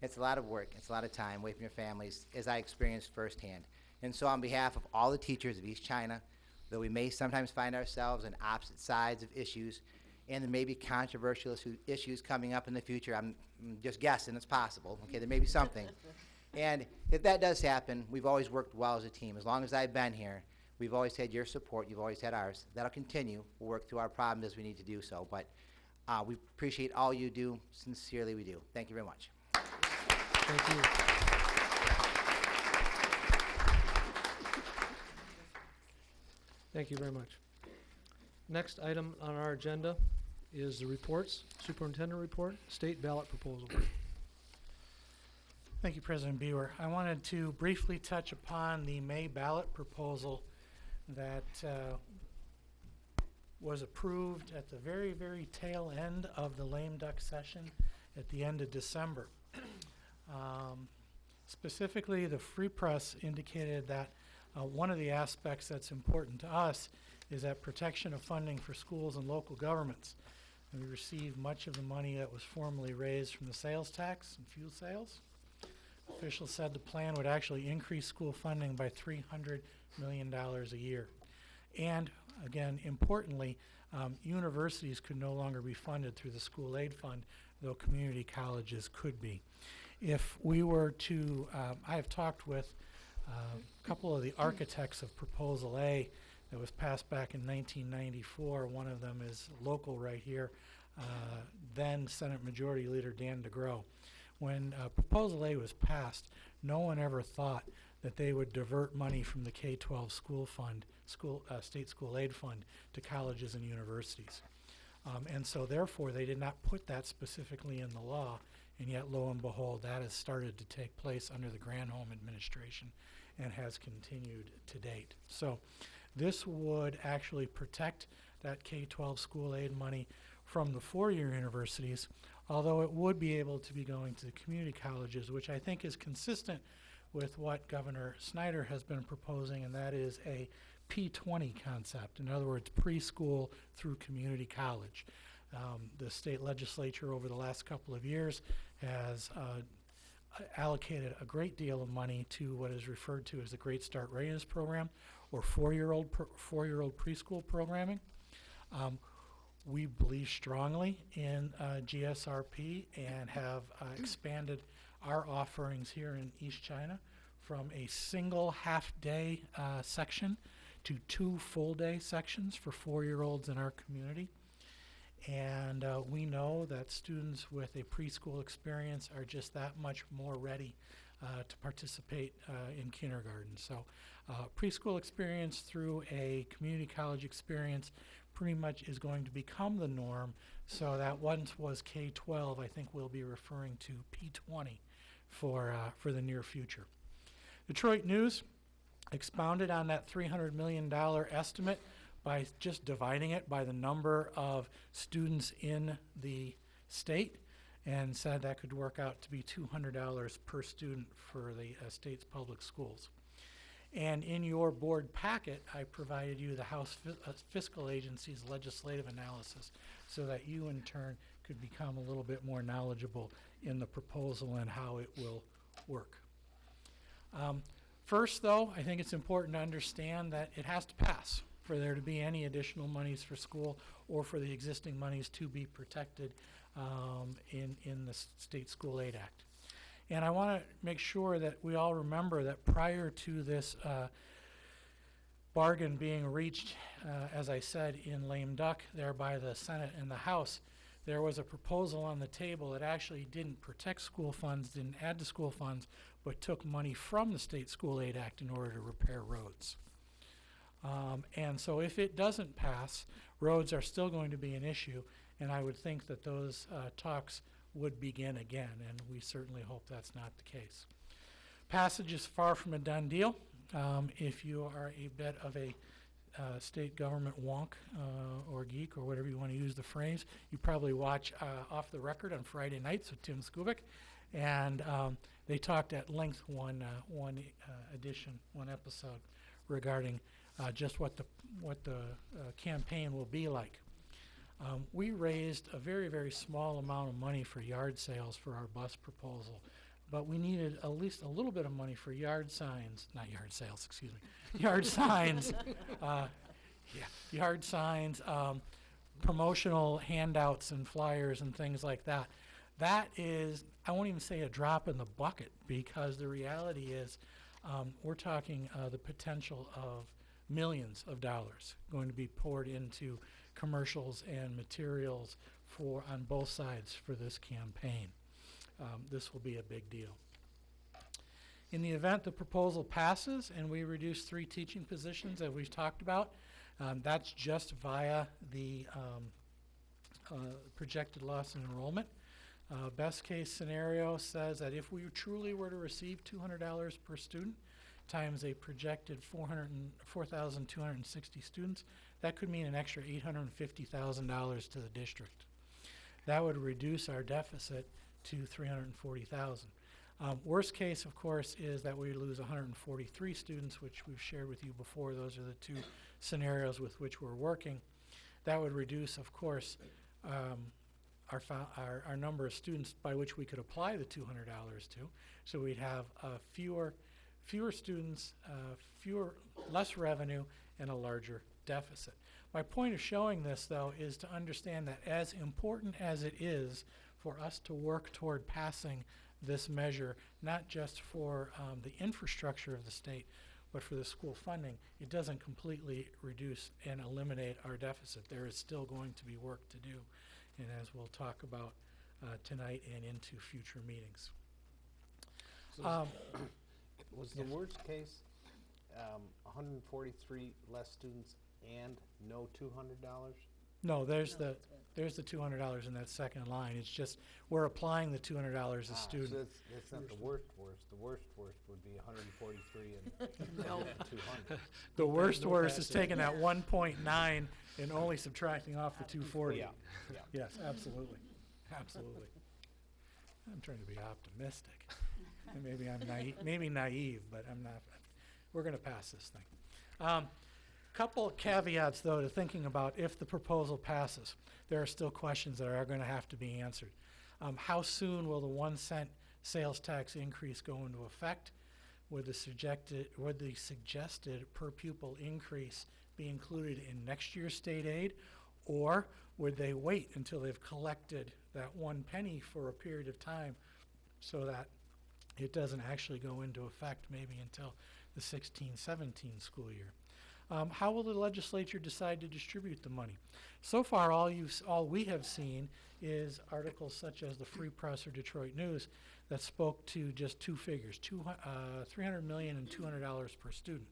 M: it's a lot of work, it's a lot of time away from your families, as I experienced firsthand. And so on behalf of all the teachers of East China, though we may sometimes find ourselves on opposite sides of issues, and there may be controversial issues coming up in the future. I'm just guessing, it's possible. Okay, there may be something. And if that does happen, we've always worked well as a team. As long as I've been here, we've always had your support. You've always had ours. That'll continue. We'll work through our problems as we need to do so. But we appreciate all you do. Sincerely, we do. Thank you very much.
A: Thank you. Thank you very much. Next item on our agenda is the reports, superintendent report, state ballot proposal.
C: Thank you, President Bewer. I wanted to briefly touch upon the May ballot proposal that was approved at the very, very tail end of the lame duck session at the end of December. Specifically, the Free Press indicated that one of the aspects that's important to us is that protection of funding for schools and local governments. And we received much of the money that was formerly raised from the sales tax and fuel sales. Officials said the plan would actually increase school funding by $300 million a year. And again, importantly, universities could no longer be funded through the school aid fund, though community colleges could be. If we were to, I have talked with a couple of the architects of Proposal A that was passed back in 1994. One of them is local right here, then Senate Majority Leader Dan DeGrow. When Proposal A was passed, no one ever thought that they would divert money from the K-12 school fund, state school aid fund, to colleges and universities. And so therefore, they did not put that specifically in the law, and yet lo and behold, that has started to take place under the Granholm administration and has continued to date. So this would actually protect that K-12 school aid money from the four-year universities, although it would be able to be going to the community colleges, which I think is consistent with what Governor Snyder has been proposing, and that is a P20 concept. In other words, preschool through community college. The state legislature over the last couple of years has allocated a great deal of money to what is referred to as the Great Start Readiness Program, or four-year-old preschool programming. We believe strongly in GSRP and have expanded our offerings here in East China from a single half-day section to 2 full-day sections for 4-year-olds in our community. And we know that students with a preschool experience are just that much more ready to participate in kindergarten. So preschool experience through a community college experience pretty much is going to become the norm, so that once was K-12, I think we'll be referring to P20 for the near future. Detroit News expounded on that $300 million estimate by just dividing it by the number of students in the state, and said that could work out to be $200 per student for the state's public schools. And in your board packet, I provided you the House Fiscal Agency's legislative analysis so that you, in turn, could become a little bit more knowledgeable in the proposal and how it will work. First, though, I think it's important to understand that it has to pass for there to be any additional monies for school or for the existing monies to be protected in the State School Aid Act. And I want to make sure that we all remember that prior to this bargain being reached, as I said, in lame duck there by the Senate and the House, there was a proposal on the table that actually didn't protect school funds, didn't add to school funds, but took money from the State School Aid Act in order to repair roads. And so if it doesn't pass, roads are still going to be an issue, and I would think that those talks would begin again, and we certainly hope that's not the case. Passage is far from a done deal. If you are a bit of a state government wonk or geek or whatever you want to use the phrase, you probably watch Off the Record on Friday nights with Tim Skubic, and they talked at length one episode regarding just what the campaign will be like. We raised a very, very small amount of money for yard sales for our bus proposal, but we needed at least a little bit of money for yard signs, not yard sales, excuse me, yard signs, yard signs, promotional handouts and flyers and things like that. That is, I won't even say a drop in the bucket, because the reality is we're talking the potential of millions of dollars going to be poured into commercials and materials on both sides for this campaign. This will be a big deal. In the event the proposal passes and we reduce 3 teaching positions that we've talked about, That's just via the projected loss in enrollment. Best case scenario says that if we truly were to receive $200 per student times a projected 4,260 students, that could mean an extra $850,000 to the district. That would reduce our deficit to $340,000. Worst case, of course, is that we lose 143 students, which we've shared with you before. Those are the two scenarios with which we're working. That would reduce, of course, our number of students by which we could apply the $200 to. So we'd have fewer students, less revenue, and a larger deficit. My point of showing this, though, is to understand that as important as it is for us to work toward passing this measure, not just for the infrastructure of the state, but for the school funding, it doesn't completely reduce and eliminate our deficit. There is still going to be work to do, and as we'll talk about tonight and into future meetings.
N: Was the worst case 143 less students and no $200?
C: No, there's the $200 in that second line. It's just we're applying the $200 a student.
N: So that's not the worst. The worst would be 143 and 200.
C: The worst is taking that 1.9 and only subtracting off the 240.
N: Yeah.
C: Yes, absolutely. Absolutely. I'm trying to be optimistic. And maybe I'm naive, but I'm not. We're going to pass this thing. Couple of caveats, though, to thinking about if the proposal passes. There are still questions that are going to have to be answered. How soon will the 1 cent sales tax increase go into effect? Would the suggested per pupil increase be included in next year's state aid, or would they wait until they've collected that 1 penny for a period of time so that it doesn't actually go into effect maybe until the 16-17 school year? How will the legislature decide to distribute the money? So far, all we have seen is articles such as the Free Press or Detroit News that spoke to just two figures, $300 million and $200 per student.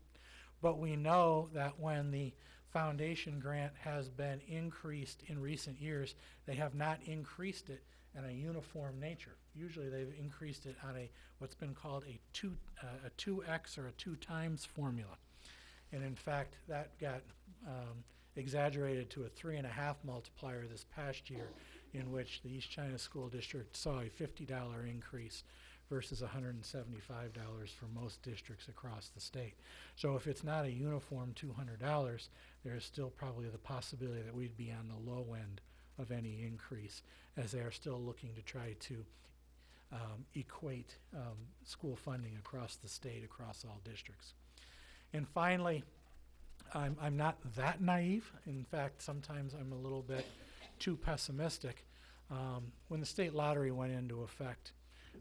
C: But we know that when the foundation grant has been increased in recent years, they have not increased it in a uniform nature. Usually they've increased it on what's been called a 2x or a 2 times formula. And in fact, that got exaggerated to a 3.5 multiplier this past year, in which the East China School District saw a $50 increase versus $175 for most districts across the state. So if it's not a uniform $200, there is still probably the possibility that we'd be on the low end of any increase, as they are still looking to try to equate school funding across the state, across all districts. And finally, I'm not that naive. In fact, sometimes I'm a little bit too pessimistic. When the state lottery went into effect,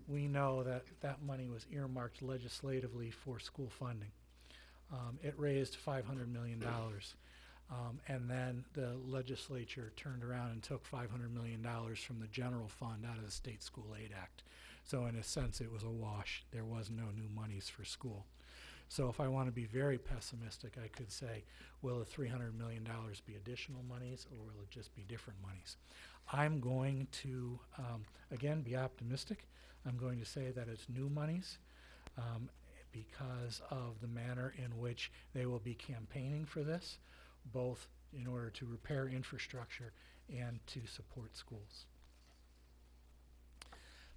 C: we know that that money was earmarked legislatively for school funding. It raised $500 million. And then the legislature turned around and took $500 million from the general fund out of the State School Aid Act. So in a sense, it was a wash. There was no new monies for school. So if I want to be very pessimistic, I could say, will the $300 million be additional monies, or will it just be different monies? I'm going to, again, be optimistic. I'm going to say that it's new monies because of the manner in which they will be campaigning for this, both in order to repair infrastructure and to support schools.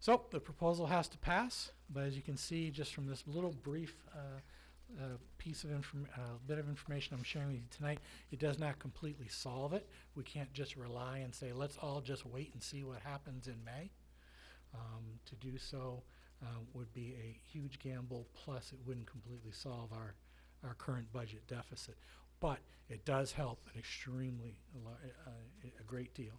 C: So the proposal has to pass, but as you can see just from this little brief bit of information I'm sharing with you tonight, it does not completely solve it. We can't just rely and say, let's all just wait and see what happens in May. To do so would be a huge gamble, plus it wouldn't completely solve our current budget deficit. But it does help an extremely, a great deal.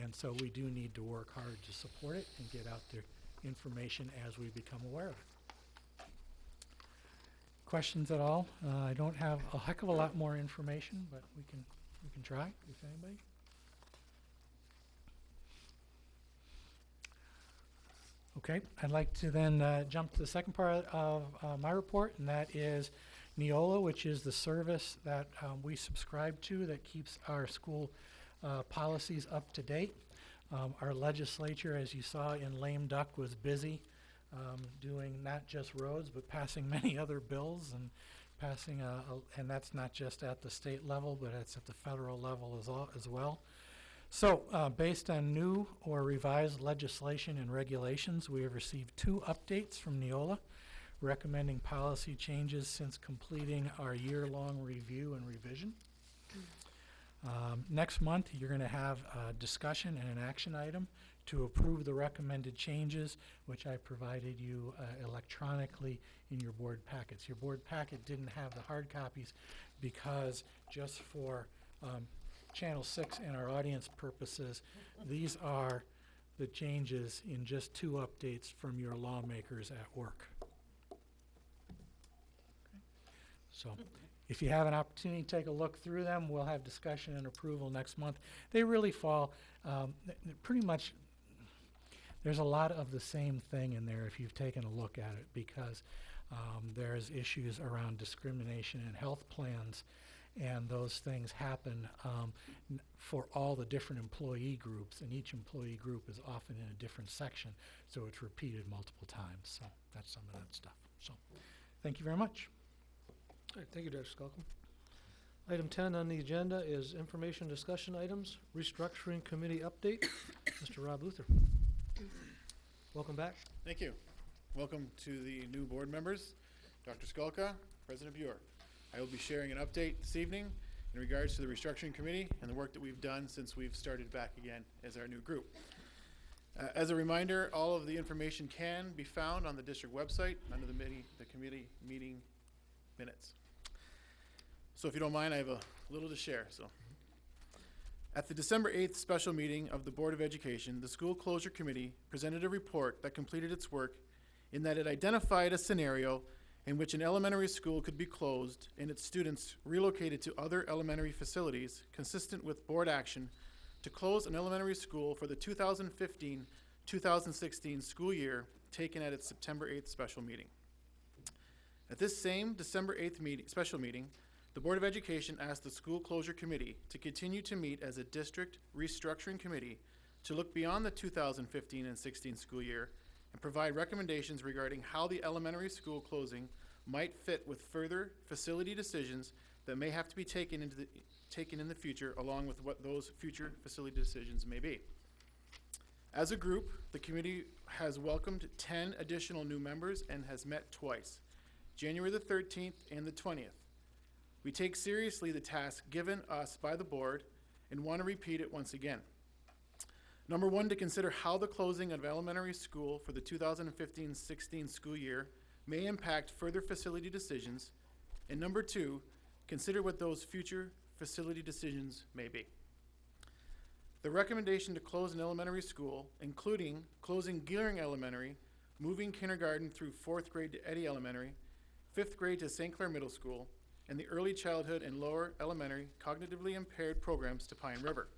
C: And so we do need to work hard to support it and get out the information as we become aware of it. Questions at all? I don't have a heck of a lot more information, but we can try, if anybody. Okay, I'd like to then jump to the second part of my report, and that is Neola, which is the service that we subscribe to that keeps our school policies up to date. Our legislature, as you saw in lame duck, was busy doing not just roads, but passing many other bills and passing, and that's not just at the state level, but it's at the federal level as well. So, based on new or revised legislation and regulations, we have received 2 updates from Neola recommending policy changes since completing our year-long review and revision. Next month, you're going to have a discussion and an action item to approve the recommended changes, which I provided you electronically in your board packets. Your board packet didn't have the hard copies because just for Channel 6 and our audience purposes, these are the changes in just 2 updates from your lawmakers at work. So if you have an opportunity to take a look through them, we'll have discussion and approval next month. They really fall pretty much, there's a lot of the same thing in there if you've taken a look at it, because there's issues around discrimination in health plans, and those things happen for all the different employee groups, and each employee group is often in a different section, so it's repeated multiple times. So that's some of that stuff. So thank you very much.
A: All right, thank you, Dr. Skalka. Item 10 on the agenda is information discussion items, restructuring committee update. Mr. Rob Luther. Welcome back.
O: Thank you. Welcome to the new board members, Dr. Skalka, President Buer. I will be sharing an update this evening in regards to the restructuring committee and the work that we've done since we've started back again as our new group. As a reminder, all of the information can be found on the district website under the committee meeting minutes. So if you don't mind, I have a little to share. So, at the December 8th special meeting of the Board of Education, the School Closure Committee presented a report that completed its work in that it identified a scenario in which an elementary school could be closed and its students relocated to other elementary facilities consistent with board action to close an elementary school for the 2015-2016 school year taken at its September 8th special meeting. At this same December 8th special meeting, the Board of Education asked the School Closure Committee to continue to meet as a district restructuring committee to look beyond the 2015 and 16 school year and provide recommendations regarding how the elementary school closing might fit with further facility decisions that may have to be taken in the future, along with what those future facility decisions may be. As a group, the committee has welcomed 10 additional new members and has met twice, January the 13th and the 20th. We take seriously the task given us by the board and want to repeat it once again. Number 1, to consider how the closing of elementary school for the 2015-16 school year may impact further facility decisions. And number 2, consider what those future facility decisions may be. The recommendation to close an elementary school, including closing Gearing Elementary, moving kindergarten through 4th grade to Eddy Elementary, 5th grade to St. Clair Middle School, and the early childhood and lower elementary cognitively impaired programs to Pine River.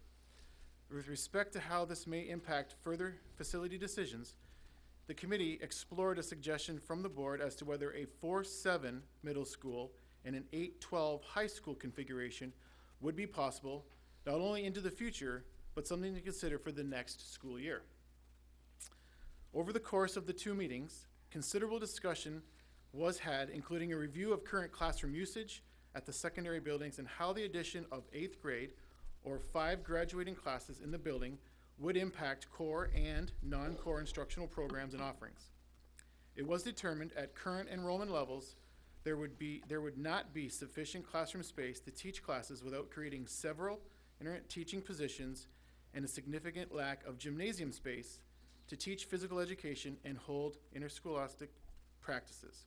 O: With respect to how this may impact further facility decisions, the committee explored a suggestion from the board as to whether a 4-7 middle school and an 8-12 high school configuration would be possible, not only into the future, but something to consider for the next school year. Over the course of the 2 meetings, considerable discussion was had, including a review of current classroom usage at the secondary buildings and how the addition of 8th grade or 5 graduating classes in the building would impact core and non-core instructional programs and offerings. It was determined at current enrollment levels there would not be sufficient classroom space to teach classes without creating several itinerant teaching positions and a significant lack of gymnasium space to teach physical education and hold interscholastic practices.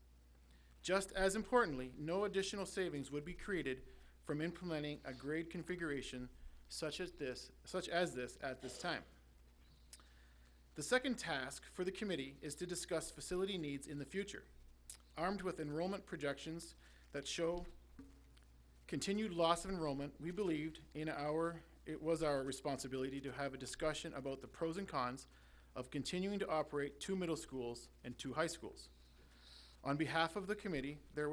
O: Just as importantly, no additional savings would be created from implementing a grade configuration such as this at this time. The second task for the committee is to discuss facility needs in the future. Armed with enrollment projections that show continued loss of enrollment, we believed it was our responsibility to have a discussion about the pros and cons of continuing to operate 2 middle schools and 2 high schools. On behalf of the committee, there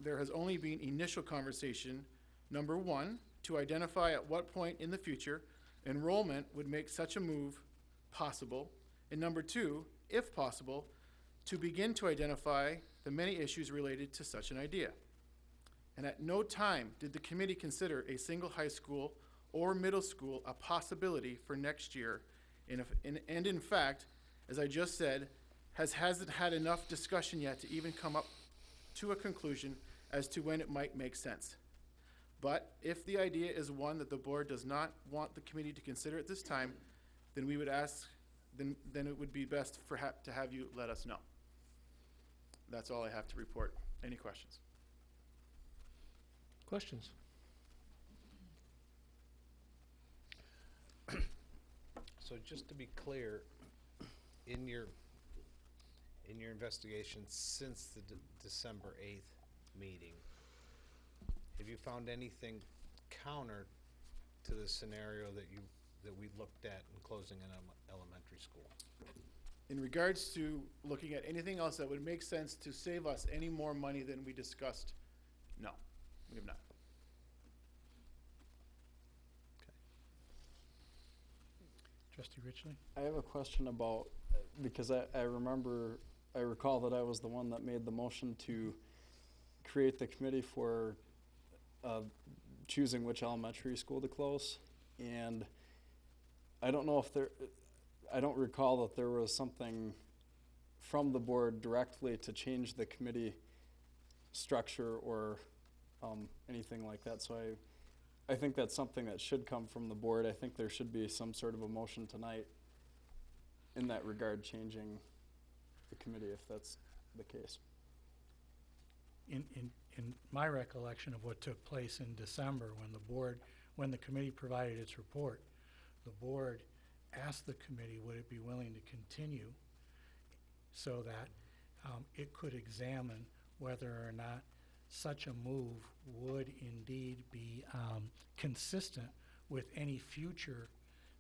O: there has only been initial conversation, number one, to identify at what point in the future enrollment would make such a move possible, and number two, if possible, to begin to identify the many issues related to such an idea. And at no time did the committee consider a single high school or middle school a possibility for next year, and in fact, as I just said, hasn't had enough discussion yet to even come up to a conclusion as to when it might make sense. But if the idea is one that the board does not want the committee to consider at this time, then we would ask, then it would be best to have you let us know. That's all I have to report. Any questions?
A: Questions?
N: So just to be clear, in your investigation since the December 8th meeting, have you found anything counter to the scenario that we looked at in closing an elementary school?
O: In regards to looking at anything else that would make sense to save us any more money than we discussed, no, we have not.
C: Trustee Richley?
F: I have a question about, because I recall that I was the one that made the motion to create the committee for choosing which elementary school to close. And I don't know if I don't recall that there was something from the board directly to change the committee structure or anything like that. So I think that's something that should come from the board. I think there should be some sort of a motion tonight in that regard, changing the committee if that's the case.
C: In my recollection of what took place in December when the committee provided its report, the board asked the committee would it be willing to continue so that it could examine whether or not such a move would indeed be consistent with any future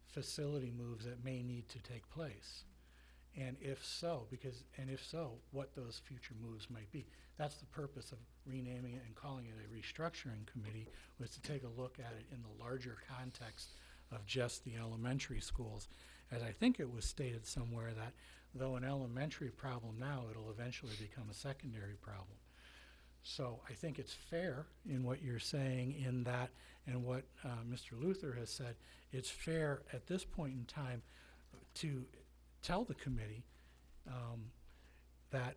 C: facility moves that may need to take place. And if so, what those future moves might be. That's the purpose of renaming it and calling it a restructuring committee, was to take a look at it in the larger context of just the elementary schools. As I think it was stated somewhere that though an elementary problem now, it'll eventually become a secondary problem. So I think it's fair in what you're saying in that, and what Mr. Luther has said, it's fair at this point in time to tell the committee that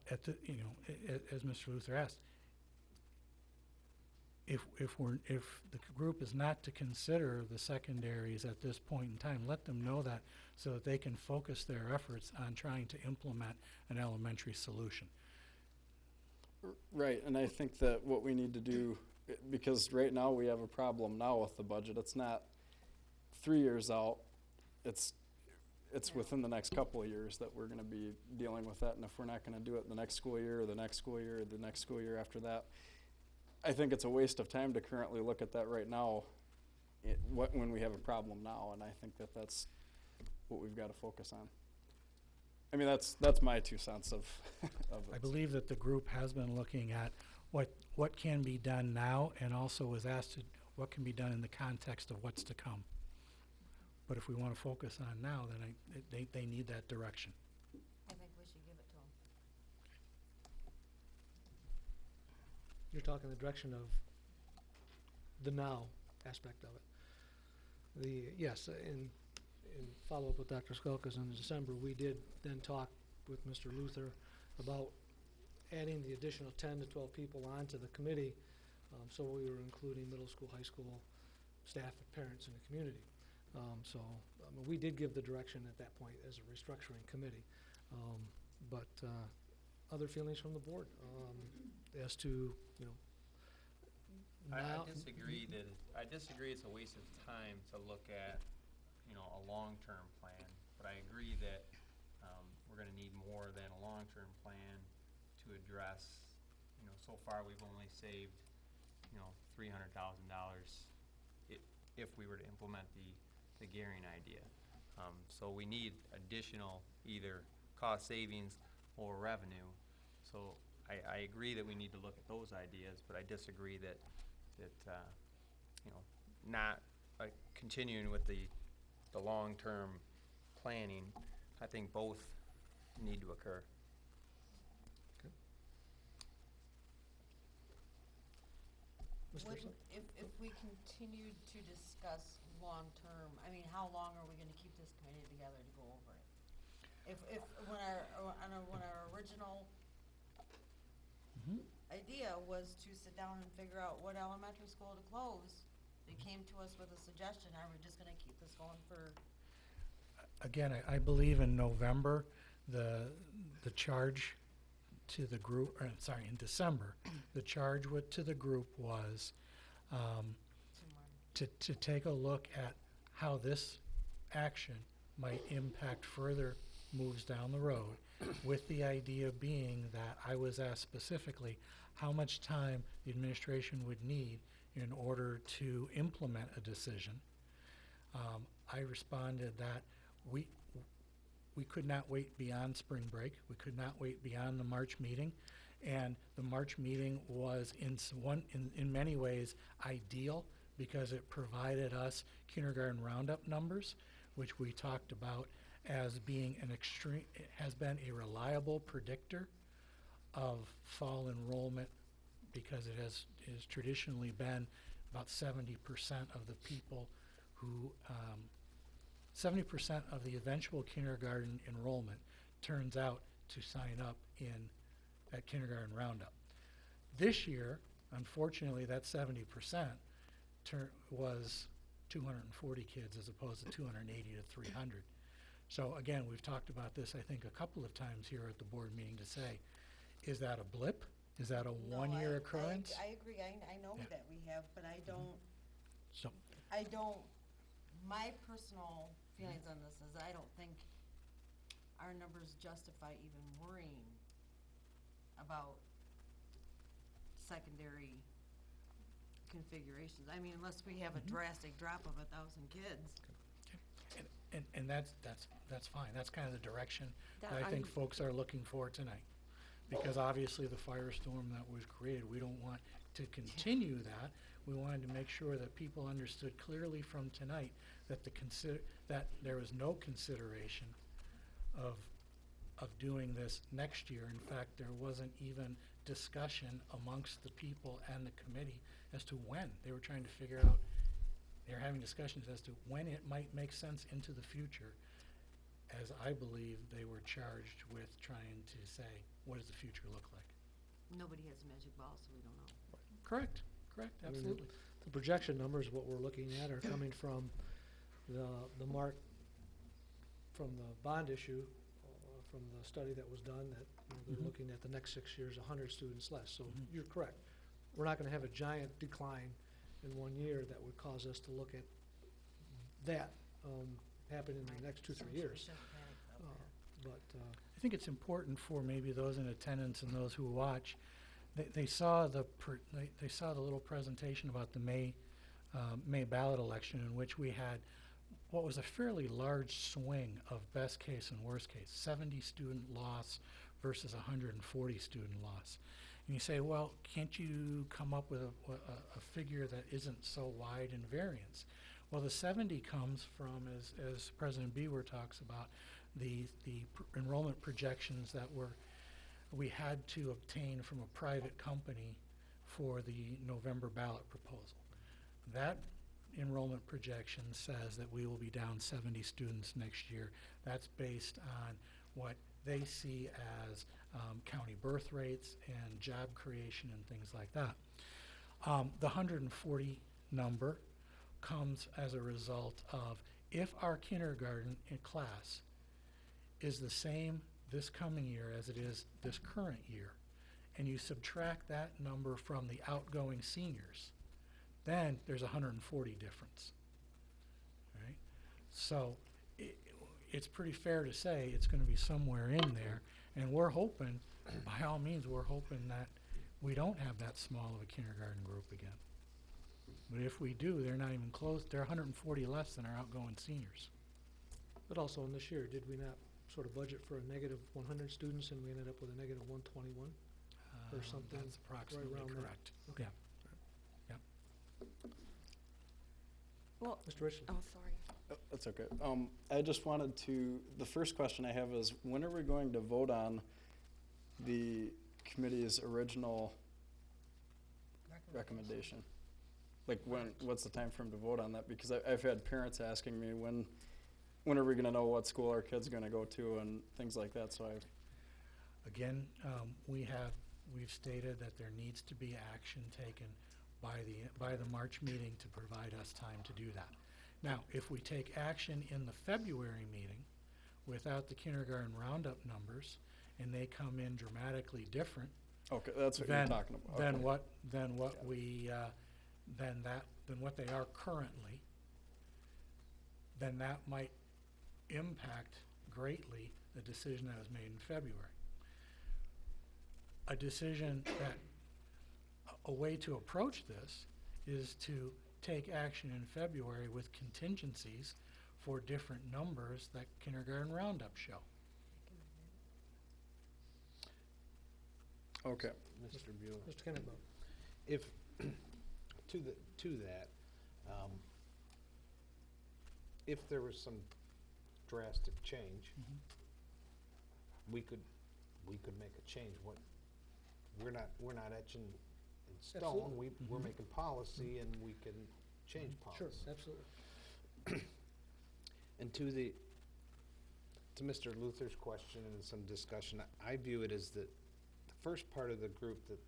C: as Mr. Luther asked, if the group is not to consider the secondaries at this point in time, let them know that so that they can focus their efforts on trying to implement an elementary solution.
F: Right, and I think that what we need to do, because right now we have a problem now with the budget. It's not 3 years out. It's within the next couple of years that we're going to be dealing with that. And if we're not going to do it the next school year or the next school year or the next school year after that, I think it's a waste of time to currently look at that right now when we have a problem now. And I think that that's what we've got to focus on. I mean, that's my 2 cents of it.
C: I believe that the group has been looking at what can be done now, and also was asked what can be done in the context of what's to come. But if we want to focus on now, then they need that direction.
D: I think we should give it to them.
A: You're talking the direction of the now aspect of it. Yes, in follow-up with Dr. Skelkas in December, we did then talk with Mr. Luther about adding the additional 10 to 12 people onto the committee. So we were including middle school, high school staff, parents in the community. We did give the direction at that point as a restructuring committee. But other feelings from the board as to, now.
P: I disagree it's a waste of time to look at, a long-term plan, but I agree that we're going to need more than a long-term plan to address, so far we've only saved, $300,000 if we were to implement the gearing idea. So we need additional either cost savings or revenue. So I agree that we need to look at those ideas, but I disagree that, you know, not continuing with the long-term planning. I think both need to occur.
A: Mr.
Q: If we continued to discuss long-term, I mean, how long are we gonna keep this committee together to go over it? When our original idea was to sit down and figure out what elementary school to close, they came to us with a suggestion, are we just gonna keep this going for?
C: Again, I believe in November, the charge to the group, or sorry, in December, the charge to the group was to take a look at how this action might impact further moves down the road, with the idea being that I was asked specifically how much time the administration would need in order to implement a decision. I responded that we could not wait beyond spring break. We could not wait beyond the March meeting. And the March meeting was in many ways ideal because it provided us kindergarten roundup numbers, which we talked about as being it has been a reliable predictor of fall enrollment, because it has traditionally been about 70% of the people who 70% of the eventual kindergarten enrollment turns out to sign up at kindergarten roundup. This year, unfortunately, that 70% was 240 kids as opposed to 280 to 300. So again, we've talked about this, I think, a couple of times here at the board meeting to say, is that a blip? Is that a one-year occurrence?
Q: I agree, I know
C: Yeah.
Q: that we have, but I don't,
C: So,
Q: my personal feelings on this is I don't think our numbers justify even worrying about secondary configurations. I mean, unless we have a drastic drop of 1,000 kids.
C: and that's fine. That's kind of the direction that I
B: That
C: think
B: I'm-
C: folks are looking for tonight. Because obviously the firestorm that was created, we don't want to continue that. We wanted to make sure that people understood clearly from tonight that that there was no consideration of doing this next year. In fact, there wasn't even discussion amongst the people and the committee as to when. They were trying to figure out, they were having discussions as to when it might make sense into the future, as I believe they were charged with trying to say, what does the future look like?
Q: Nobody has a magic ball, so we don't know.
C: Correct,
A: I mean,
C: absolutely.
A: The projection numbers, what we're looking at, are coming from the mark, from the bond issue, from the study that was done, that they're looking at the next 6 years, 100 students less. So you're correct. We're not going to have a giant decline in 1 year that would cause us to look at that happen in the next 2-3 years.
C: I think it's important for maybe those in attendance and those who watch, they saw the little presentation about the May ballot election, in which we had what was a fairly large swing of best case and worst case, 70 student loss versus 140 student loss. And you say, well, can't you come up with a figure that isn't so wide in variance? Well, the 70 comes from, as President Beaver talks about, the enrollment projections that we had to obtain from a private company for the November ballot proposal. That enrollment projection says that we will be down 70 students next year. That's based on what they see as county birth rates and job creation and things like that. The 140 number comes as a result of, if our kindergarten class is the same this coming year as it is this current year, and you subtract that number from the outgoing seniors, then there's 140 difference, right? So it's pretty fair to say it's going to be somewhere in there, and we're hoping, by all means, we're hoping that we don't have that small of a kindergarten group again. But if we do, they're not even close. They're 140 less than our outgoing seniors.
A: But also in this year, did we not sort of budget for a negative 100 students and we ended up with a negative 121? or something
C: That's
A: right
C: approximately
A: around there.
C: correct.
A: Okay.
C: Yeah.
B: Well,
A: Mr. Richardson?
B: oh, sorry.
F: That's okay. I just wanted to, the first question I have is, when are we going to vote on the committee's original recommendation? Like what's the time frame to vote on that? Because I've had parents asking me, when are we gonna know what school our kid's gonna go to and things like that, so
C: Again, we've stated that there needs to be action taken by the March meeting to provide us time to do that. Now, if we take action in the February meeting without the kindergarten roundup numbers, and they come in dramatically different,
F: okay, that's what you're talking about.
C: Then
F: Okay.
C: what they are currently, then that might impact greatly the decision that was made in February. A decision that, a way to approach this is to take action in February with contingencies for different numbers that kindergarten roundup show.
F: Okay.
N: Mr. Bueller.
A: Mr. Kennedy.
N: If, to that, if there was some drastic change, we could make a change. We're not etching in stone.
A: Absolutely.
N: We're making policy, and we can change policy.
A: Sure, absolutely.
N: And to Mr. Luther's question and some discussion, I view it as that the first part of the group that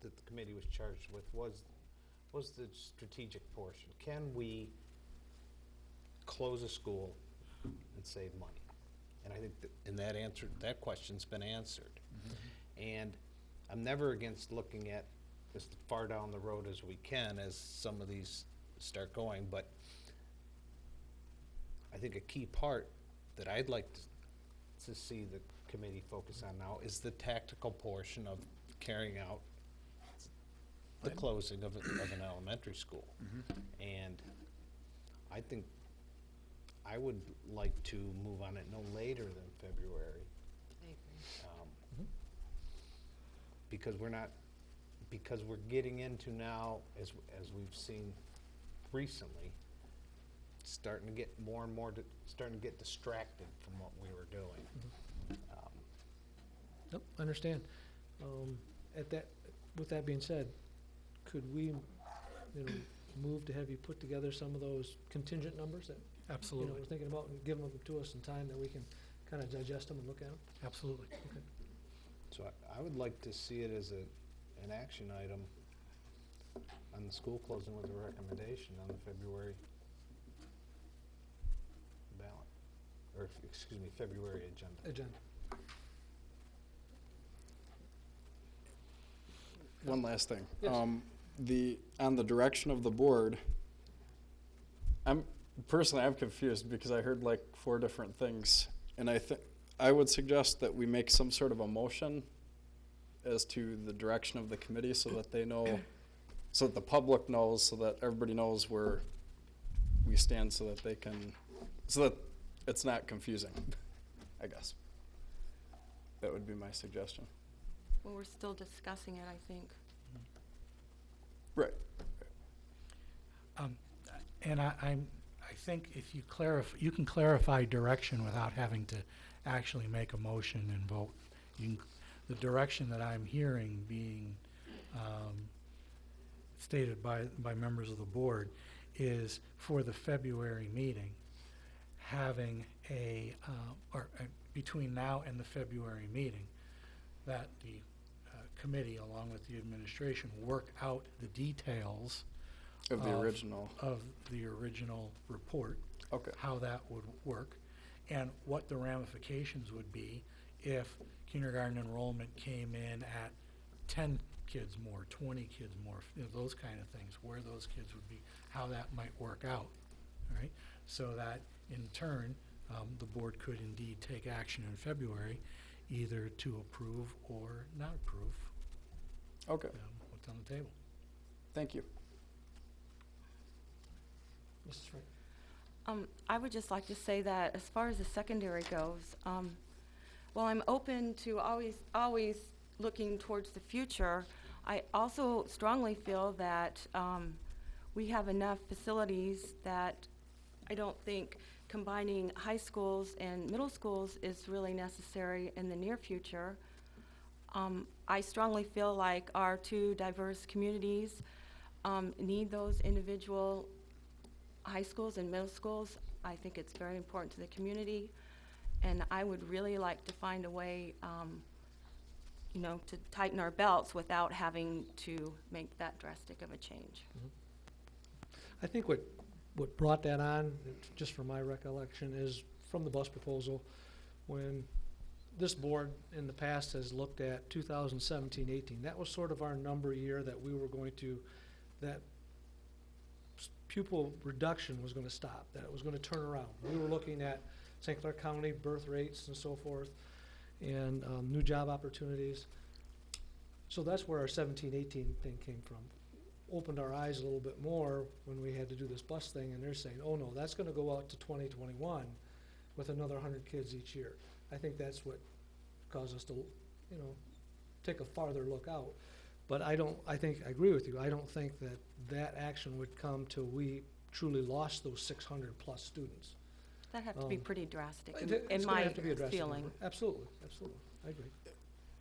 N: the committee was charged with was the strategic portion. Can we close a school and save money? And I think that question's been answered. And I'm never against looking at as far down the road as we can as some of these start going, but I think a key part that I'd like to see the committee focus on now is the tactical portion of carrying out the closing of an elementary school. And I think I would like to move on it no later than February. Because we're getting into now, as we've seen recently, starting to get more and more, starting to get distracted from what we were doing.
A: Nope, I understand. With that being said, could we, move to have you put together some of those contingent numbers that,
C: Absolutely.
A: we're thinking about, and give them to us in time that we can kind of digest them and look at them?
C: Absolutely.
A: Okay.
N: So I would like to see it as an action item on the school closing with a recommendation on the February ballot, or excuse me, February agenda.
F: One last thing.
A: Yes.
F: On the direction of the board, I'm confused because I heard like 4 different things, and I would suggest that we make some sort of a motion as to the direction of the committee so that they know, so that the public knows, so that everybody knows where we stand, so that they can, so that it's not confusing, I guess. That would be my suggestion.
B: Well, we're still discussing it, I think.
F: Right.
C: And I think if you you can clarify direction without having to actually make a motion and vote. The direction that I'm hearing being stated by members of the board is for the February meeting, having between now and the February meeting, that the committee, along with the administration, work out the details
F: Of the original.
C: Of the original report.
F: Okay.
C: How that would work, and what the ramifications would be if kindergarten enrollment came in at 10 kids more, 20 kids more, those kind of things, where those kids would be, how that might work out, all right? So that, in turn, the board could indeed take action in February, either to approve or not approve.
F: Okay.
C: What's on the table.
F: Thank you.
A: Mrs. Frank?
B: I would just like to say that as far as the secondary goes, while I'm open to always looking towards the future, I also strongly feel that we have enough facilities that I don't think combining high schools and middle schools is really necessary in the near future. I strongly feel like our two diverse communities need those individual high schools and middle schools. I think it's very important to the community, and I would really like to find a way, you know, to tighten our belts without having to make that drastic of a change.
A: I think what brought that on, just from my recollection, is from the bus proposal, when this board in the past has looked at 2017-18. That was sort of our number year that we were going to, that pupil reduction was going to stop, that it was going to turn around. We were looking at St. Clair County birth rates and so forth, and new job opportunities. So that's where our 17-18 thing came from. Opened our eyes a little bit more when we had to do this bus thing, and they're saying, oh no, that's going to go out to 2021 with another 100 kids each year. I think that's what caused us to, you know, take a farther look out. But I agree with you. I don't think that action would come till we truly lost those 600 plus students.
B: That'd have to be pretty drastic,
A: It's
B: in
A: gonna
B: my
A: have to be a drastic
B: feeling.
A: number. Absolutely, absolutely. I agree.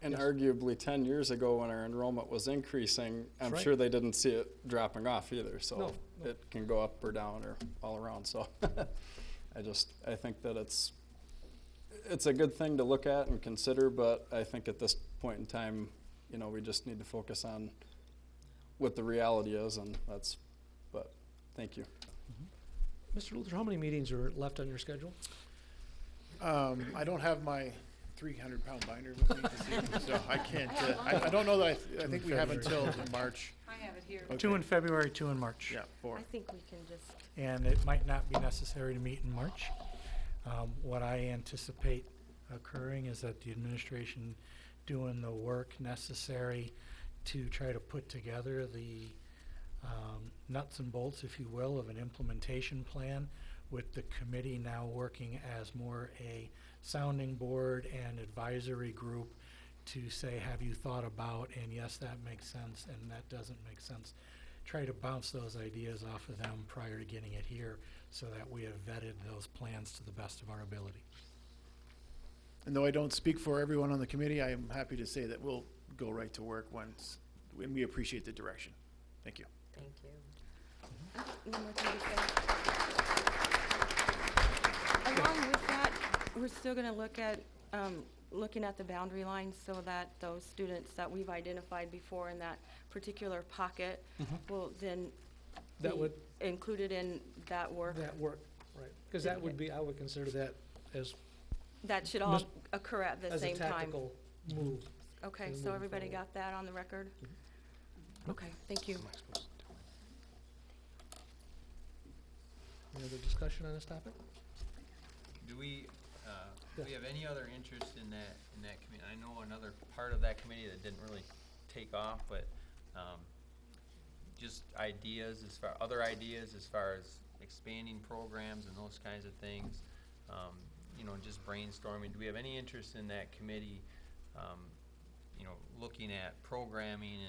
F: And
A: Yes.
F: arguably 10 years ago when our enrollment was increasing, I'm
A: right.
F: sure they didn't see it dropping off either. So
A: No, no.
F: it can go up or down or all around. So I think that it's a good thing to look at and consider, but I think at this point in time, you know, we just need to focus on what the reality is, and but thank you.
A: Mr. Luther, how many meetings are left on your schedule?
O: I don't have my 300-pound binder with me this evening, so I can't, I don't know that, I think we have until March.
G: I have it here.
C: Two in February, 2 in March.
O: Yeah, 4.
B: I think we can just,
C: And it might not be necessary to meet in March. What I anticipate occurring is that the administration doing the work necessary to try to put together the nuts and bolts, if you will, of an implementation plan, with the committee now working as more a sounding board and advisory group to say, have you thought about, and yes, that makes sense, and that doesn't make sense. Try to bounce those ideas off of them prior to getting it here so that we have vetted those plans to the best of our ability.
O: And though I don't speak for everyone on the committee, I am happy to say that we'll go right to work when we appreciate the direction. Thank you.
Q: Thank you.
B: one more thing to say. Along with that, we're still gonna look at, looking at the boundary lines so that those students that we've identified before in that particular pocket will then
A: That
B: be
A: would-
B: included in that work.
A: That work, right. Because that would be, I would consider that as
B: That should all
A: Mis-
B: occur at the
A: as a
B: same time.
A: tactical move.
B: Okay,
A: in
B: so
A: moving
B: everybody
A: forward.
B: got that on the record? Okay, thank you.
A: Any other discussion on this topic?
P: Do we
A: Yes.
P: have any other interest in that committee? I know another part of that committee that didn't really take off, but just other ideas as far as expanding programs and those kinds of things. You know, just brainstorming. Do we have any interest in that committee? You know, looking at programming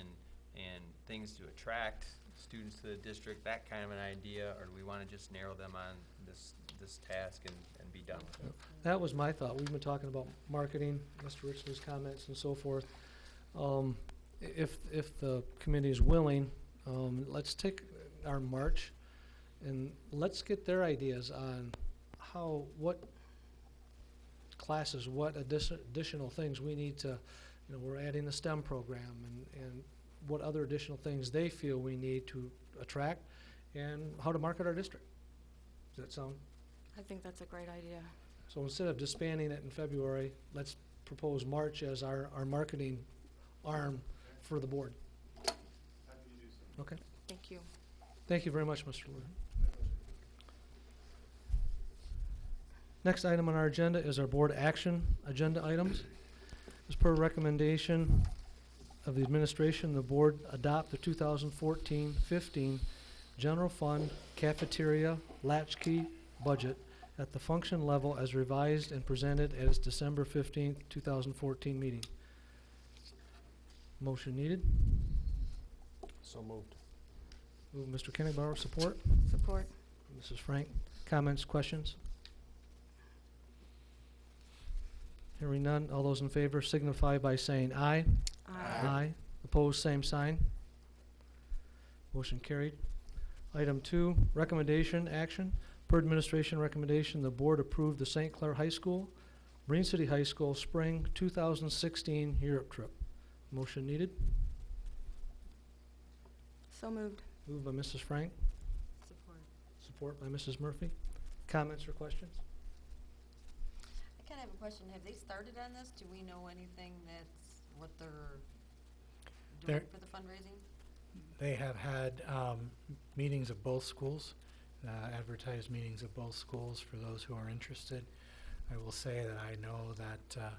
P: and things to attract students to the district, that kind of an idea, or do we want to just narrow them on this task and be done with it?
A: That was my thought. We've been talking about marketing, Mr. Richley's comments and so forth. If the committee is willing, let's take our March and let's get their ideas on what classes, what additional things we need to, you know, we're adding the STEM program and what other additional things they feel we need to attract and how to market our district. Does that sound?
B: I think that's a great idea.
A: So instead of disbanding it in February, let's propose March as our marketing arm for the board. Okay.
B: Thank you.
A: Thank you very much, Mr. Lewin. Next item on our agenda is our board action agenda items. As per recommendation of the administration, the board adopt the 2014-15 general fund cafeteria latchkey budget at the function level as revised and presented at its December 15th, 2014 meeting. Motion needed.
N: So moved.
A: Move Mr. Kennegbauer, support.
B: Support.
A: Mrs. Frank, comments, questions? Hearing none, all those in favor signify by saying aye. Aye. Opposed, same sign. Motion carried. Item 2, recommendation, action. Per administration recommendation, the board approved the St. Clair High School, Marine City High School Spring 2016 Europe trip. Motion needed.
B: So moved.
A: Moved by Mrs. Frank,
Q: Support.
A: support by Mrs. Murphy. Comments or questions?
Q: I kind of have a question. Have they started on this? Do we know anything that's what they're doing
C: They're-
Q: for the fundraising?
C: They have had meetings of both schools, advertised meetings of both schools for those who are interested. I will say that I know that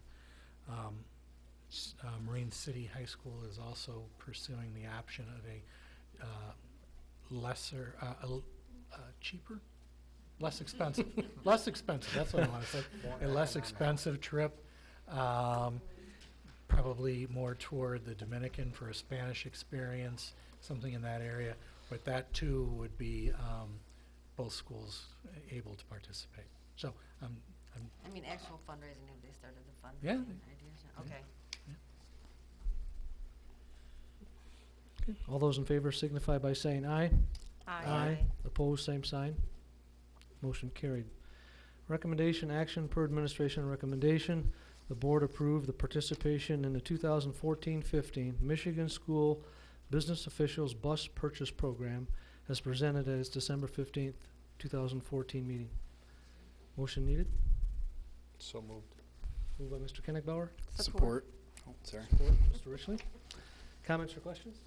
C: Marine City High School is also pursuing the option of a lesser, cheaper? Less expensive. Less expensive, that's what I want to say. A less expensive trip, probably more toward the Dominican for a Spanish experience, something in that area. But that too would be both schools able to participate. So,
Q: I mean, actual fundraising, have they started the
C: Yeah,
Q: fundraising ideas? Okay.
A: Okay. All those in favor signify by saying aye. Opposed, same sign. Motion carried. Recommendation, action per administration recommendation. The board approved the participation in the 2014-15 Michigan School Business Officials Bus Purchase Program as presented at its December 15th, 2014 meeting. Motion needed.
N: So moved.
A: Moved by Mr. Kennegbauer.
F: Support. Oh, sorry.
A: Support, Mr. Richley. Comments or questions?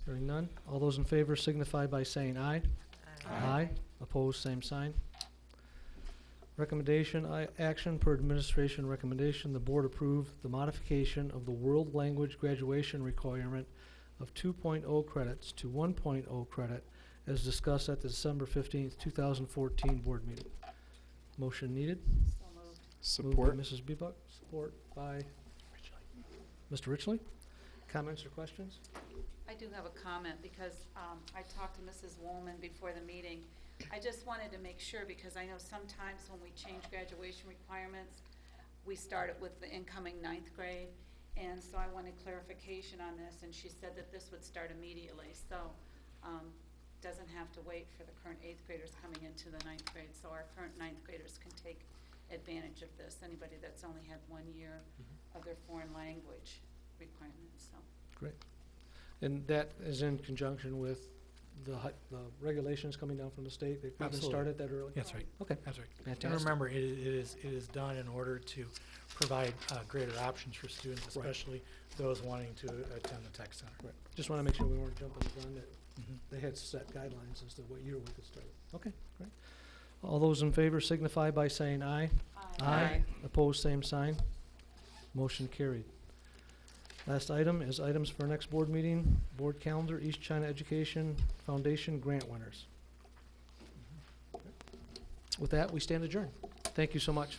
A: Hearing none. All those in favor signify by saying aye. Aye. Opposed, same sign. Recommendation, action per administration recommendation, the board approved the modification of the world language graduation requirement of 2.0 credits to 1.0 credit as discussed at the December 15th, 2014 board meeting. Motion needed.
F: Support.
A: Moved by Mrs. Bebock, support by Mr. Richley. Comments or questions?
G: I do have a comment because I talked to Mrs. Woolman before the meeting. I just wanted to make sure because I know sometimes when we change graduation requirements, we start it with the incoming 9th grade. And so I wanted clarification on this, and she said that this would start immediately. So doesn't have to wait for the current 8th graders coming into the 9th grade. So our current 9th graders can take advantage of this. Anybody that's only had 1 year of their foreign language requirements. So.
A: Great. And that is in conjunction with the regulations coming down from the state? They haven't
C: Absolutely.
A: started that early?
C: That's right.
A: Okay.
C: That's right.
A: Fantastic.
C: And remember, it is done in order to provide greater options for students,
A: Right.
C: especially those wanting to attend the tech center.
A: Right. Just want to make sure we weren't jumping the gun, that they had set guidelines as to what year we could start. Okay, great. All those in favor signify by saying aye.
B: Aye.
A: Opposed, same sign. Motion carried. Last item is items for next board meeting, board calendar, East China Education Foundation grant winners. With that, we stand adjourned. Thank you so much.